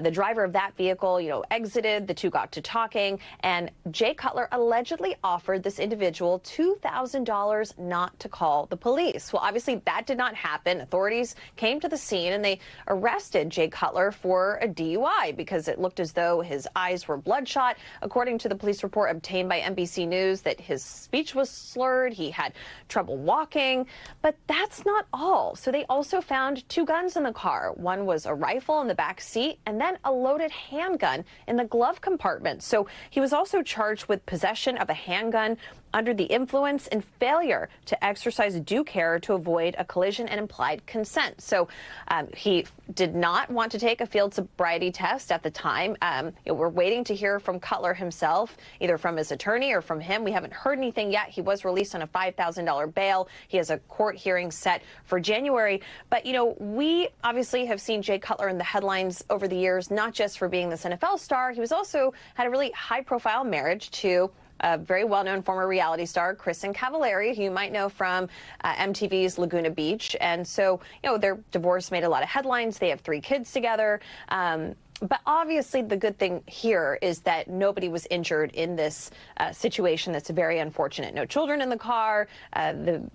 The driver of that vehicle, exited, the two got to talking, and Jay Cutler allegedly offered this individual $2,000 not to call the police. Well, obviously that did not happen. Authorities came to the scene and they arrested Jay Cutler for a DUI because it looked as though his eyes were bloodshot. according to the police report obtained by NBC News, that his speech was slurred, he had trouble walking, but that's not all. So they also found 2 guns in the car. One was a rifle in the back seat and then a loaded handgun in the glove compartment. So he was also charged with possession of a handgun under the influence and failure to exercise due care to avoid a collision and implied consent. So he did not want to take a field sobriety test at the time. We're waiting to hear from Cutler himself, either from his attorney or from him. We haven't heard anything yet. He was released on a $5,000 bail. He has a court hearing set for January. But, you know, we obviously have seen Jay Cutler in the headlines over the years, not just for being this NFL star. He was also had a really high-profile marriage to a very well-known former reality star, Kristen Cavallari, who you might know from MTV's Laguna Beach. And so, you know, their divorce made a lot of headlines. They have 3 kids together. But obviously, the good thing here is that nobody was injured in this situation that's very unfortunate. No children in the car. The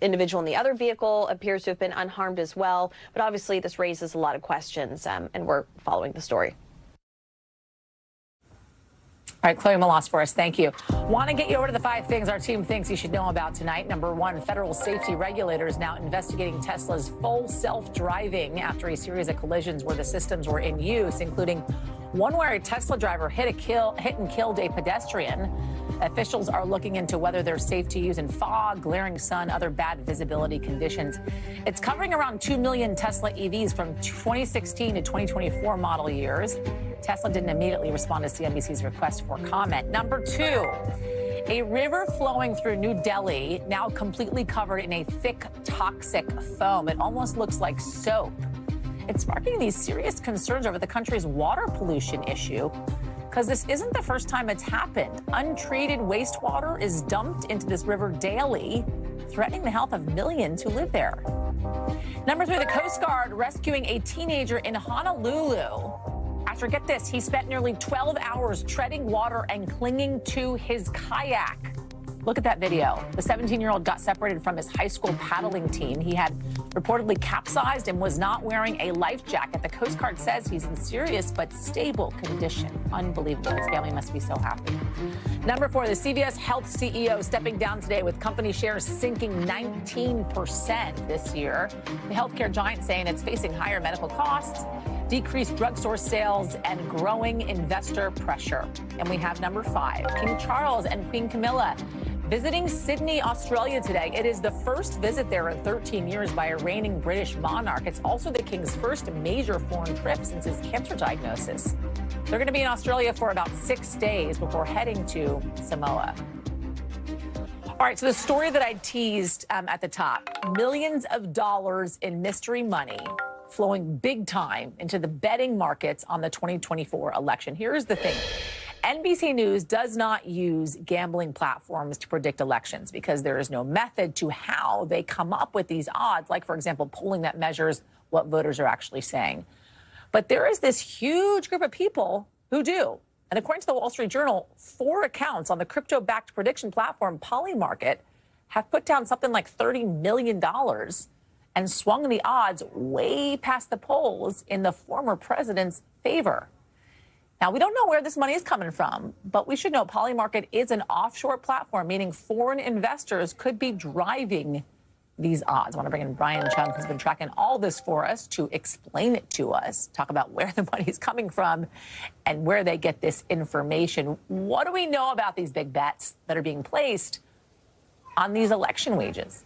individual in the other vehicle appears to have been unharmed as well. But obviously, this raises a lot of questions, and we're following the story. All right, Chloe Malas for us. Thank you. Want to get you over to the 5 things our team thinks you should know about tonight. Number 1, federal safety regulators now investigating Tesla's full self-driving after a series of collisions where the systems were in use, including one where a Tesla driver hit and killed a pedestrian. Officials are looking into whether they're safe to use in fog, glaring sun, other bad visibility conditions. It's covering around 2 million Tesla EVs from 2016 to 2024 model years. Tesla didn't immediately respond to CNBC's request for comment. Number 2, a river flowing through New Delhi, now completely covered in a thick, toxic foam. It almost looks like soap. It's sparking these serious concerns over the country's water pollution issue, because this isn't the first time it's happened. Untreated wastewater is dumped into this river daily, threatening the health of millions who live there. Number 3, the Coast Guard rescuing a teenager in Honolulu. After, get this, he spent nearly 12 hours treading water and clinging to his kayak. Look at that video. The 17-year-old got separated from his high school paddling team. He had reportedly capsized and was not wearing a life jacket. The Coast Guard says he's in serious but stable condition. Unbelievable. His family must be so happy. Number 4, the CVS Health CEO stepping down today with company shares sinking 19% this year. The healthcare giant saying it's facing higher medical costs, decreased drugstore sales, and growing investor pressure. And we have number 5, King Charles and Queen Camilla visiting Sydney, Australia today. It is the first visit there in 13 years by a reigning British monarch. It's also the king's first major foreign trip since his cancer diagnosis. They're going to be in Australia for about 6 days before heading to Samoa. All right, so the story that I teased at the top, millions of dollars in mystery money flowing big time into the betting markets on the 2024 election. Here's the thing. NBC News does not use gambling platforms to predict elections because there is no method to how they come up with these odds, like, for example, polling that measures what voters are actually saying. But there is this huge group of people who do. And according to the Wall Street Journal, 4 accounts on the crypto-backed prediction platform Polymarket have put down something like $30 million and swung the odds way past the polls in the former president's favor. Now, we don't know where this money is coming from, but we should know Polymarket is an offshore platform, meaning foreign investors could be driving these odds. I want to bring in Brian Chung, who's been tracking all this for us, to explain it to us, talk about where the money is coming from and where they get this information. What do we know about these big bets that are being placed on these election wages?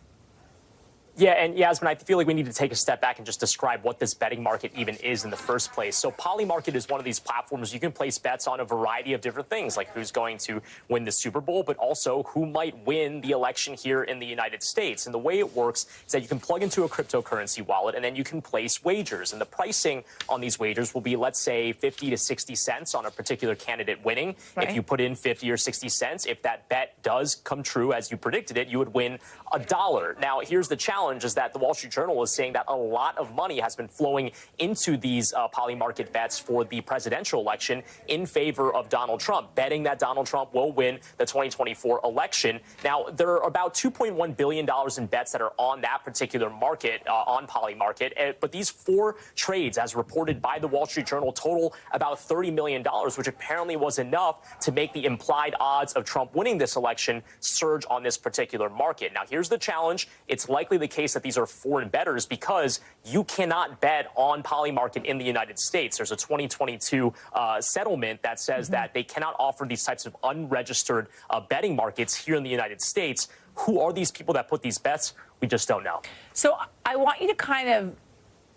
Yeah, and Yasmin, I feel like we need to take a step back and just describe what this betting market even is in the first place. So Polymarket is one of these platforms you can place bets on a variety of different things, like who's going to win the Super Bowl, but also who might win the election here in the United States. And the way it works is that you can plug into a cryptocurrency wallet and then you can place wagers. And the pricing on these wagers will be, let's say, 50 to 60 cents on a particular candidate winning. Right. If you put in 50 or 60 cents, if that bet does come true as you predicted it, you would win $1. Now, here's the challenge. challenge is that the Wall Street Journal is saying that a lot of money has been flowing into these poly market bets for the presidential election in favor of Donald Trump, betting that Donald Trump will win the 2024 election. Now, there are about $2.1 billion in bets that are on that particular market, on poly market. But these 4 trades, as reported by the Wall Street Journal, total about $30 million, which apparently was enough to make the implied odds of Trump winning this election surge on this particular market. Now, here's the challenge. It's likely the case that these are foreign bettors because you cannot bet on poly market in the United States. There's a 2022 settlement that says that they cannot offer these types of unregistered betting markets here in the United States. Who are these people that put these bets? We just don't know. So I want you to kind of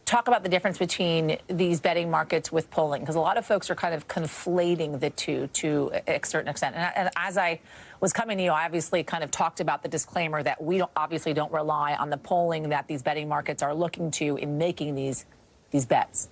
talk about the difference between these betting markets with polling, because a lot of folks are kind of conflating the two to a certain extent. And as I was coming to you, I obviously kind of talked about the disclaimer that we obviously don't rely on the polling that these betting markets are looking to in making these bets.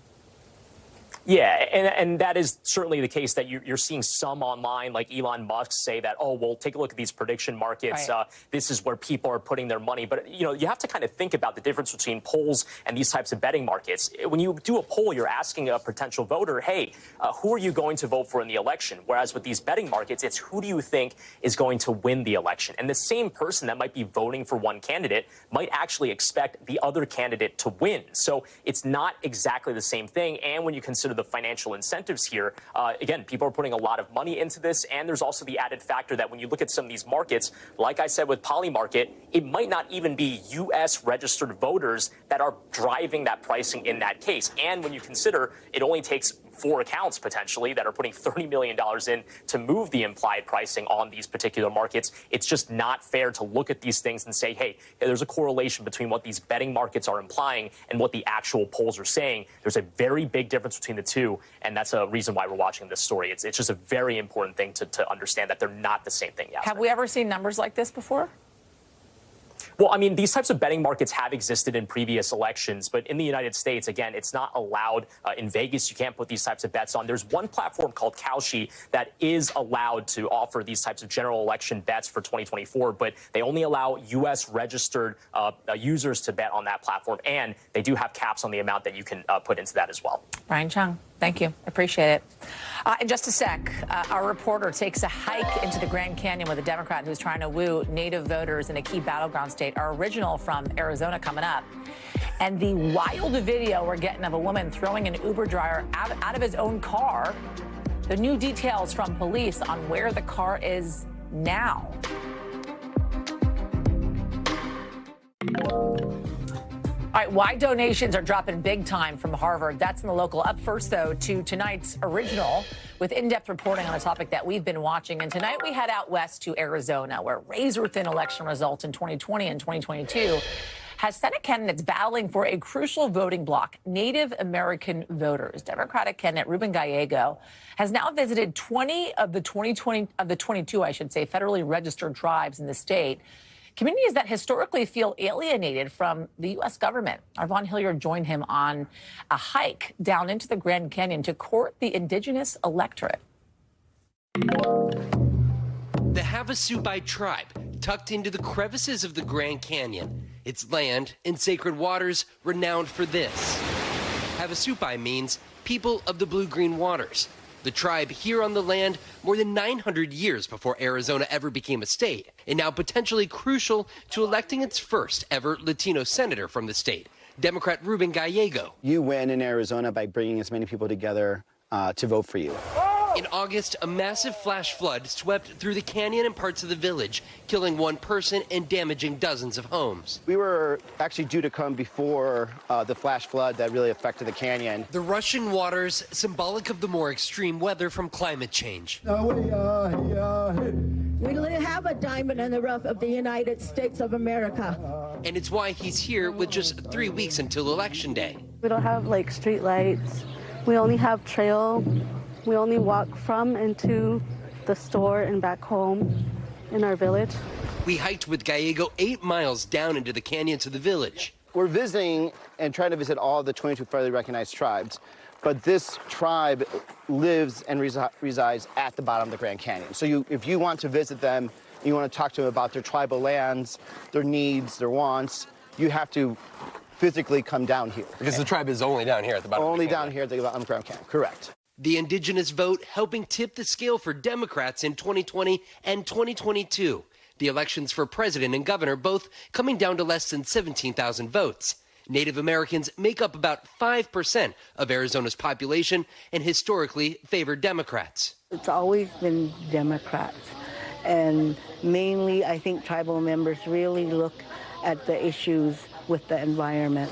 Yeah, and that is certainly the case that you're seeing some online, like Elon Musk, say that, oh, well, take a look at these prediction markets. Right. This is where people are putting their money. But, you know, you have to kind of think about the difference between polls and these types of betting markets. When you do a poll, you're asking a potential voter, hey, who are you going to vote for in the election? Whereas with these betting markets, it's who do you think is going to win the election? And the same person that might be voting for one candidate might actually expect the other candidate to win. So it's not exactly the same thing. And when you consider the financial incentives here, again, people are putting a lot of money into this, and there's also the added factor that when you look at some of these markets, like I said with poly market, it might not even be U.S. registered voters that are driving that pricing in that case. And when you consider it only takes 4 accounts potentially that are putting $30 million in to move the implied pricing on these particular markets, it's just not fair to look at these things and say, hey, there's a correlation between what these betting markets are implying and what the actual polls are saying. There's a very big difference between the two, and that's a reason why we're watching this story. It's just a very important thing to understand that they're not the same thing. Yasmin. Have we ever seen numbers like this before? Well, I mean, these types of betting markets have existed in previous elections, but in the United States, again, it's not allowed. In Vegas, you can't put these types of bets on. There's one platform called Kalshi that is allowed to offer these types of general election bets for 2024, but they only allow U.S. registered users to bet on that platform, and they do have caps on the amount that you can put into that as well. Brian Chung, thank you. Appreciate it. In just a sec, our reporter takes a hike into the Grand Canyon with a Democrat who's trying to woo native voters in a key battleground state. Our original from Arizona coming up. And the wild video we're getting of a woman throwing an Uber driver out of his own car. The new details from police on where the car is now. All right, why donations are dropping big time from Harvard. That's in the local. Up first, though, to tonight's original with in-depth reporting on a topic that we've been watching. And tonight we head out west to Arizona, where razor-thin election results in 2020 and 2022 has Senate candidates battling for a crucial voting bloc, Native-American voters. Democratic candidate Ruben Gallego has now visited 20 of the 22, I should say, federally registered tribes in the state. Communities that historically feel alienated from the U.S. government. Our Vaughn Hilliard joined him on a hike down into the Grand Canyon to court the Indigenous electorate. The Havasupai tribe, tucked into the crevices of the Grand Canyon. Its land and sacred waters renowned for this. Havasupai means people of the blue-green waters. The tribe here on the land more than 900 years before Arizona ever became a state, and now potentially crucial to electing its first ever Latino senator from the state, Democrat Ruben Gallego. You win in Arizona by bringing as many people together to vote for you. In August, a massive flash flood swept through the canyon and parts of the village, killing one person and damaging dozens of homes. We were actually due to come before the flash flood that really affected the canyon. The rushing waters, symbolic of the more extreme weather from climate change. We have a diamond in the rough of the United States of America. And it's why he's here with just 3 weeks until Election Day. We don't have like street lights. We only have trail. We only walk from and to the store and back home in our village. We hiked with Gallego 8 miles down into the canyon to the village. We're visiting and trying to visit all the 22 federally recognized tribes, but this tribe lives and resides at the bottom of the Grand Canyon. So if you want to visit them, you want to talk to them about their tribal lands, their needs, their wants, you have to physically come down here. Because the tribe is only down here at the bottom. Only down here at the bottom of Grand Canyon, correct. The Indigenous vote helping tip the scale for Democrats in 2020 and 2022. The elections for president and governor both coming down to less than 17,000 votes. Native Americans make up about 5% of Arizona's population and historically favored Democrats. It's always been Democrats. And mainly, I think tribal members really look at the issues with the environment.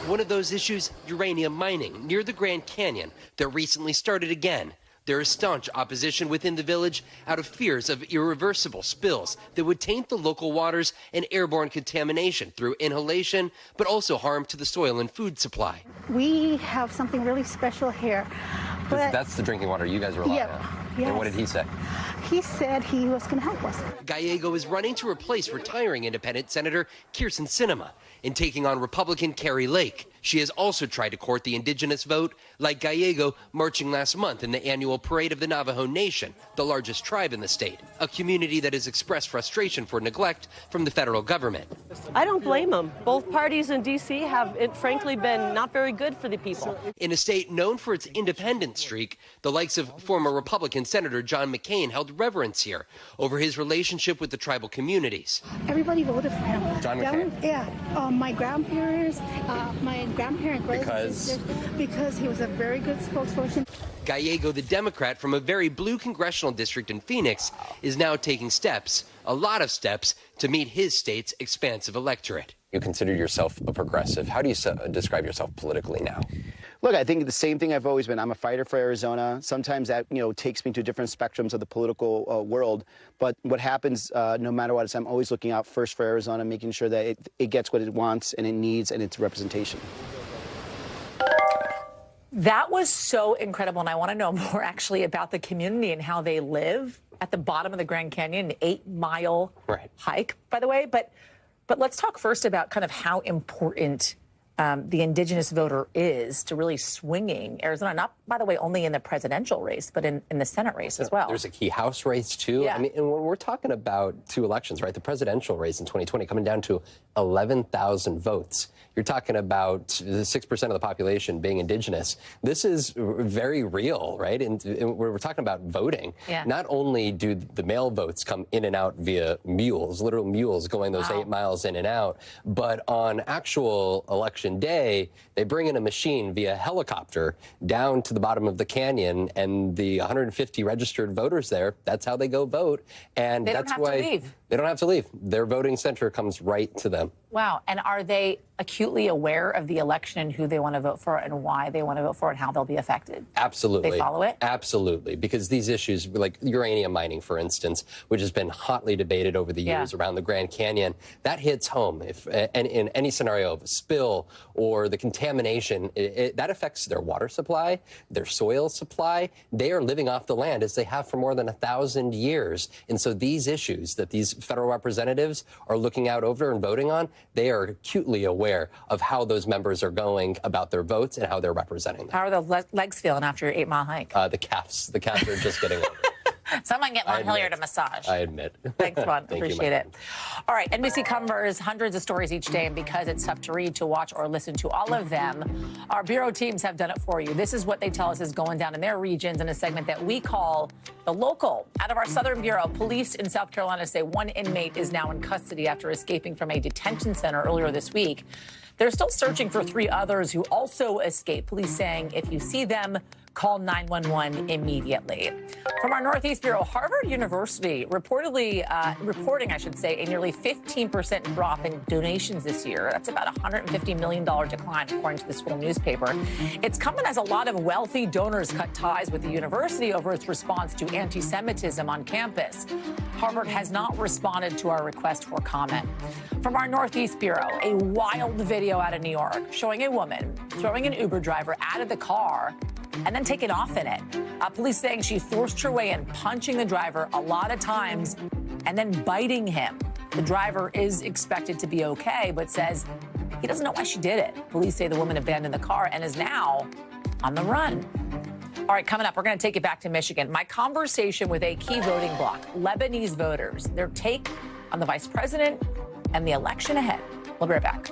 One of those issues, uranium mining near the Grand Canyon that recently started again. There is staunch opposition within the village out of fears of irreversible spills that would taint the local waters and airborne contamination through inhalation, but also harm to the soil and food supply. We have something really special here. But That's the drinking water you guys rely on. Yes. And what did he say? He said he was going to help us. Gallego is running to replace retiring independent Senator Kirsten Sinema in taking on Republican Carrie Lake. She has also tried to court the Indigenous vote, like Gallego marching last month in the annual parade of the Navajo Nation, the largest tribe in the state, a community that has expressed frustration for neglect from the federal government. I don't blame them. Both parties in D.C. have, frankly, been not very good for the people. In a state known for its independent streak, the likes of former Republican Senator John McCain held reverence here over his relationship with the tribal communities. Everybody voted for him. John McCain? My grandparents, because he was a very good spokesperson. Gallego, the Democrat from a very blue congressional district in Phoenix, is now taking steps, a lot of steps, to meet his state's expansive electorate. You consider yourself a progressive. How do you describe yourself politically now? Look, I think the same thing I've always been. I'm a fighter for Arizona. Sometimes that, takes me to different spectrums of the political world. But what happens, no matter what, is I'm always looking out first for Arizona, making sure that it gets what it wants and it needs and its representation. That was so incredible, and I want to know more actually about the community and how they live at the bottom of the Grand Canyon, an 8-mile hike, by the way. But let's talk first about kind of how important the Indigenous voter is to really swinging Arizona, not, by the way, only in the presidential race, but in the Senate race as well. There's a key House race, too. Yeah. I mean, and when we're talking about two elections, right, the presidential race in 2020 coming down to 11,000 votes. You're talking about 6% of the population being Indigenous. This is very real, right? And we're talking about voting. Yeah. Not only do the mail votes come in and out via mules, literal mules going those 8 miles in and out, but on actual election day, they bring in a machine via helicopter down to the bottom of the canyon, and the 150 registered voters there, that's how they go vote. And They don't that's have to why leave. They don't have to leave. Their voting center comes right to them. Wow. And are they acutely aware of the election and who they want to vote for and why they want to vote for and how they'll be affected? Absolutely. They follow it? Absolutely. Because these issues, like uranium mining, for instance, which has been hotly debated over the years around the Grand Canyon, that hits home. And in any scenario of a spill or the contamination, that affects their water supply, their soil supply. They are living off the land as they have for more than 1,000 years. And so these issues that these federal representatives are looking out over and voting on, they are acutely aware of how those members are going about their votes and how they're representing them. How are the legs feeling after your 8-mile hike? The calves are just getting over. Someone get Lon Hilliard a massage. I admit. Thanks, Ron. Thank you, Appreciate it. All right, NBC covers hundreds of stories each day, and because it's tough to read, to watch, or listen to all of them, our bureau teams have done it for you. This is what they tell us is going down in their regions in a segment that we call The Local. Out of our Southern Bureau, police in South Carolina say one inmate is now in custody after escaping from a detention center earlier this week. They're still searching for 3 others who also escaped. Police saying if you see them, call 911 immediately. From our Northeast Bureau, Harvard University reporting, a nearly 15% drop in donations this year. That's about a $150 million decline, according to the school newspaper. It's coming as a lot of wealthy donors cut ties with the university over its response to anti-Semitism on campus. Harvard has not responded to our request for comment. From our Northeast Bureau, a wild video out of New York showing a woman throwing an Uber driver out of the car and then taking off in it. Police saying she forced her way in, punching the driver a lot of times and then biting him. The driver is expected to be okay, but says he doesn't know why she did it. Police say the woman abandoned the car and is now on the run. All right, coming up, we're going to take it back to Michigan. My conversation with a key voting bloc, Lebanese voters, their take on the vice president and the election ahead. We'll be right back.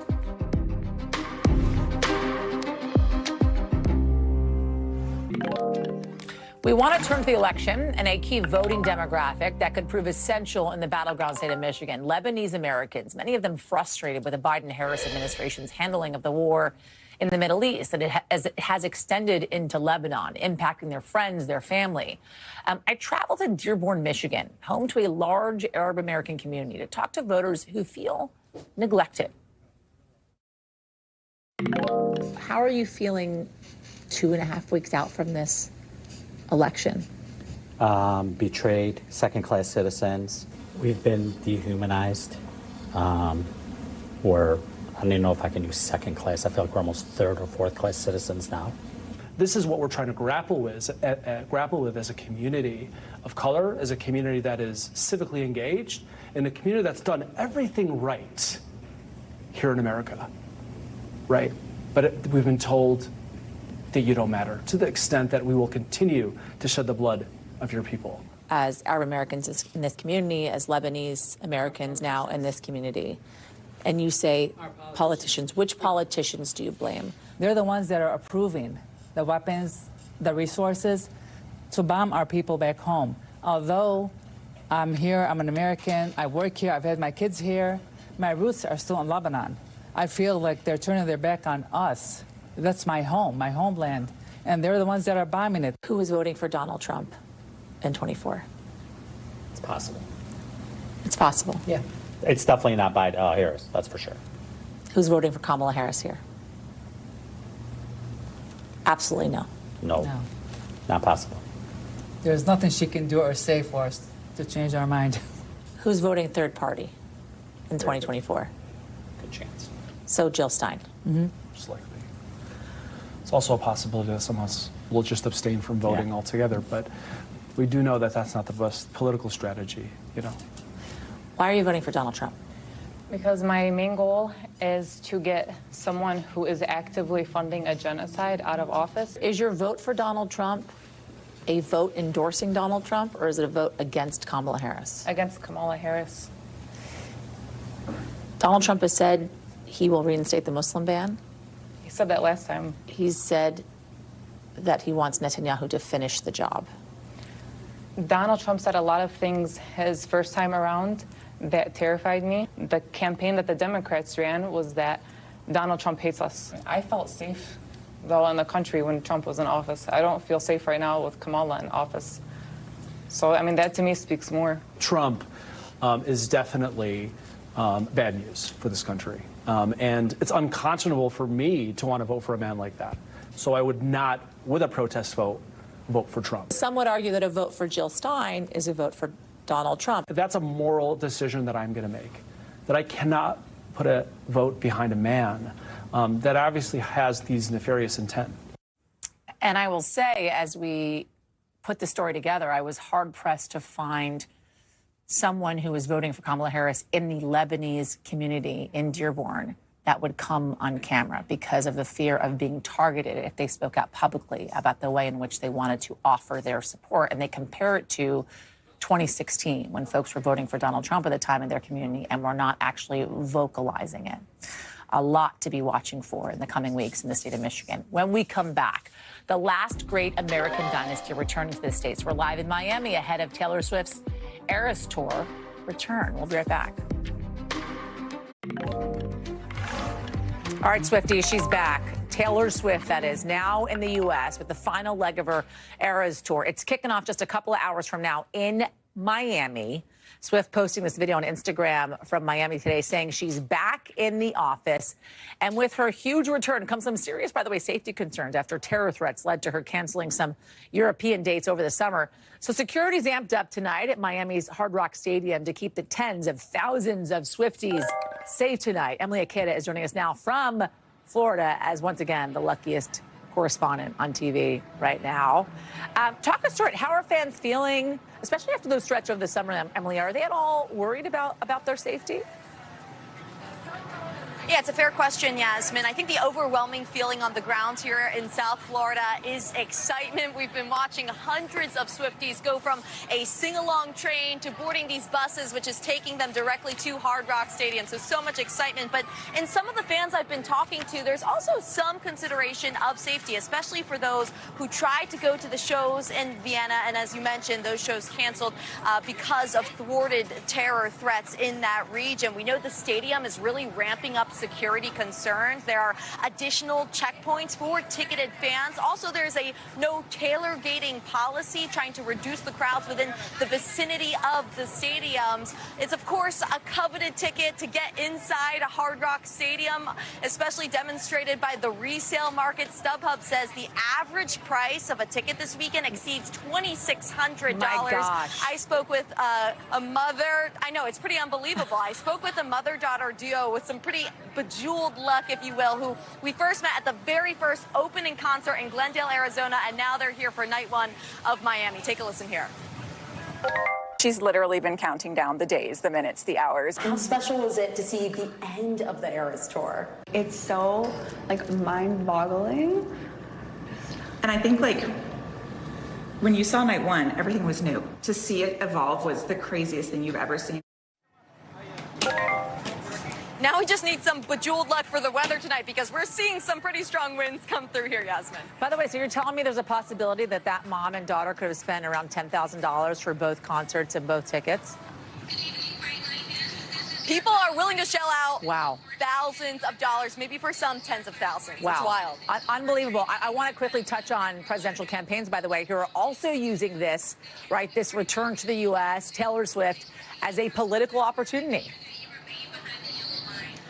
We want to turn to the election and a key voting demographic that could prove essential in the battleground state of Michigan. Lebanese-Americans, many of them frustrated with the Biden-Harris administration's handling of the war in the Middle East, and as it has extended into Lebanon, impacting their friends, their family. I traveled to Dearborn, Michigan, home to a large Arab-American community, to talk to voters who feel neglected. How are you feeling 2.5 weeks out from this election? Betrayed, second-class citizens. We've been dehumanized. I don't even know if I can use second class. I feel like we're almost third or fourth class citizens now. This is what we're trying to grapple with as a community of color, as a community that is civically engaged, and a community that's done everything right here in America, right? But we've been told that you don't matter, to the extent that we will continue to shed the blood of your people. As Arab Americans in this community, as Lebanese Americans now in this community, and you say politicians, which politicians do you blame? They're the ones that are approving the weapons, the resources to bomb our people back home. Although I'm here, I'm an American, I work here, I've had my kids here, my roots are still in Lebanon. I feel like they're turning their back on us. That's my home, my homeland, and they're the ones that are bombing it. Who is voting for Donald Trump in 24? It's possible. It's possible. Yeah. It's definitely not Biden, Harris, that's for sure. Who's voting for Kamala Harris here? Absolutely no. No. Not possible. There's nothing she can do or say for us to change our mind. Who's voting third party in 2024? Good chance. So Jill Stein. Most likely. It's also a possibility that some of us will just abstain from voting altogether, but we do know that that's not the best political strategy, you know. Why are you voting for Donald Trump? Because my main goal is to get someone who is actively funding a genocide out of office. Is your vote for Donald Trump a vote endorsing Donald Trump, or is it a vote against Kamala Harris? Against Kamala Harris. Donald Trump has said he will reinstate the Muslim ban. He said that last time. He said that he wants Netanyahu to finish the job. Donald Trump said a lot of things his first time around that terrified me. The campaign that the Democrats ran was that Donald Trump hates us. I felt safe, though, in the country when Trump was in office. I don't feel safe right now with Kamala in office. So, I mean, that to me speaks more. Trump is definitely bad news for this country. And it's unconscionable for me to want to vote for a man like that. So I would not, with a protest vote for Trump. Some would argue that a vote for Jill Stein is a vote for Donald Trump. That's a moral decision that I'm going to make, that I cannot put a vote behind a man that obviously has these nefarious intent. And I will say, as we put the story together, I was hard-pressed to find someone who was voting for Kamala Harris in the Lebanese community in Dearborn that would come on camera because of the fear of being targeted if they spoke out publicly about the way in which they wanted to offer their support. And they compare it to 2016, when folks were voting for Donald Trump at the time in their community and were not actually vocalizing it. A lot to be watching for in the coming weeks in the state of Michigan. When we come back, the last great American dynasty returning to the States. We're live in Miami ahead of Taylor Swift's Eras Tour return. We'll be right back. All right, Swifties, she's back. Taylor Swift, that is, now in the U.S. with the final leg of her Eras Tour. It's kicking off just a couple of hours from now in Miami. Swift posting this video on Instagram from Miami today saying she's back in the office. And with her huge return comes some serious, by the way, safety concerns after terror threats led to her canceling some European dates over the summer. So security's amped up tonight at Miami's Hard Rock Stadium to keep the tens of thousands of Swifties safe tonight. Emily Akeda is joining us now from Florida as, once again, the luckiest correspondent on TV right now. Talk us through it. How are fans feeling, especially after those stretch of the summer, Emily? Are they at all worried about their safety? Yeah, it's a fair question, Yasmin. I think the overwhelming feeling on the ground here in South Florida is excitement. We've been watching hundreds of Swifties go from a sing-along train to boarding these buses, which is taking them directly to Hard Rock Stadium. So much excitement. But in some of the fans I've been talking to, there's also some consideration of safety, especially for those who tried to go to the shows in Vienna. And as you mentioned, those shows canceled because of thwarted terror threats in that region. We know the stadium is really ramping up security concerns. There are additional checkpoints for ticketed fans. Also, there's a no tailgating policy trying to reduce the crowds within the vicinity of the stadiums. It's, of course, a coveted ticket to get inside a Hard Rock Stadium, especially demonstrated by the resale market. StubHub says the average price of a ticket this weekend exceeds $2,600. My gosh. I spoke with a mother. I know, it's pretty unbelievable. I spoke with a mother-daughter duo with some pretty bejeweled luck, if you will, who we first met at the very first opening concert in Glendale, Arizona, and now they're here for night one of Miami. Take a listen here. She's literally been counting down the days, the minutes, the hours. How special was it to see the end of the Eras tour? It's so, mind-boggling. And I think, when you saw night one, everything was new. To see it evolve was the craziest thing you've ever seen. Now we just need some bejeweled luck for the weather tonight because we're seeing some pretty strong winds come through here, Yasmin. By the way, so you're telling me there's a possibility that that mom and daughter could have spent around $10,000 for both concerts and both tickets? People are willing to shell out wow thousands of dollars, maybe for some tens of thousands. Wow. It's wild. Unbelievable. I want to quickly touch on presidential campaigns, by the way, who are also using this, right, this return to the U.S., Taylor Swift, as a political opportunity.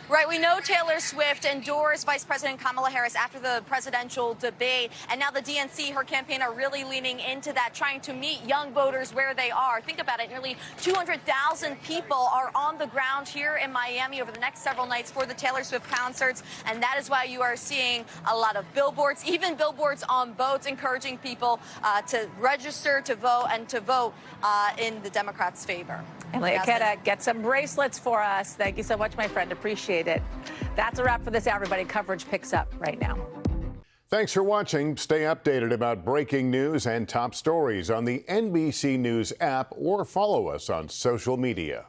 Right, we know Taylor Swift endorsed Vice President Kamala Harris after the presidential debate, and now the DNC, her campaign, are really leaning into that, trying to meet young voters where they are. Think about it, nearly 200,000 people are on the ground here in Miami over the next several nights for the Taylor Swift concerts, and that is why you are seeing a lot of billboards, even billboards on boats, encouraging people to register to vote and to vote in the Democrats' favor. And Leaketa, get some bracelets for us. Thank you so much, my friend. Appreciate it. That's a wrap for this hour, everybody. Coverage picks up right now. Thanks for watching. Stay updated about breaking news and top stories on the NBC News app or follow us on social media.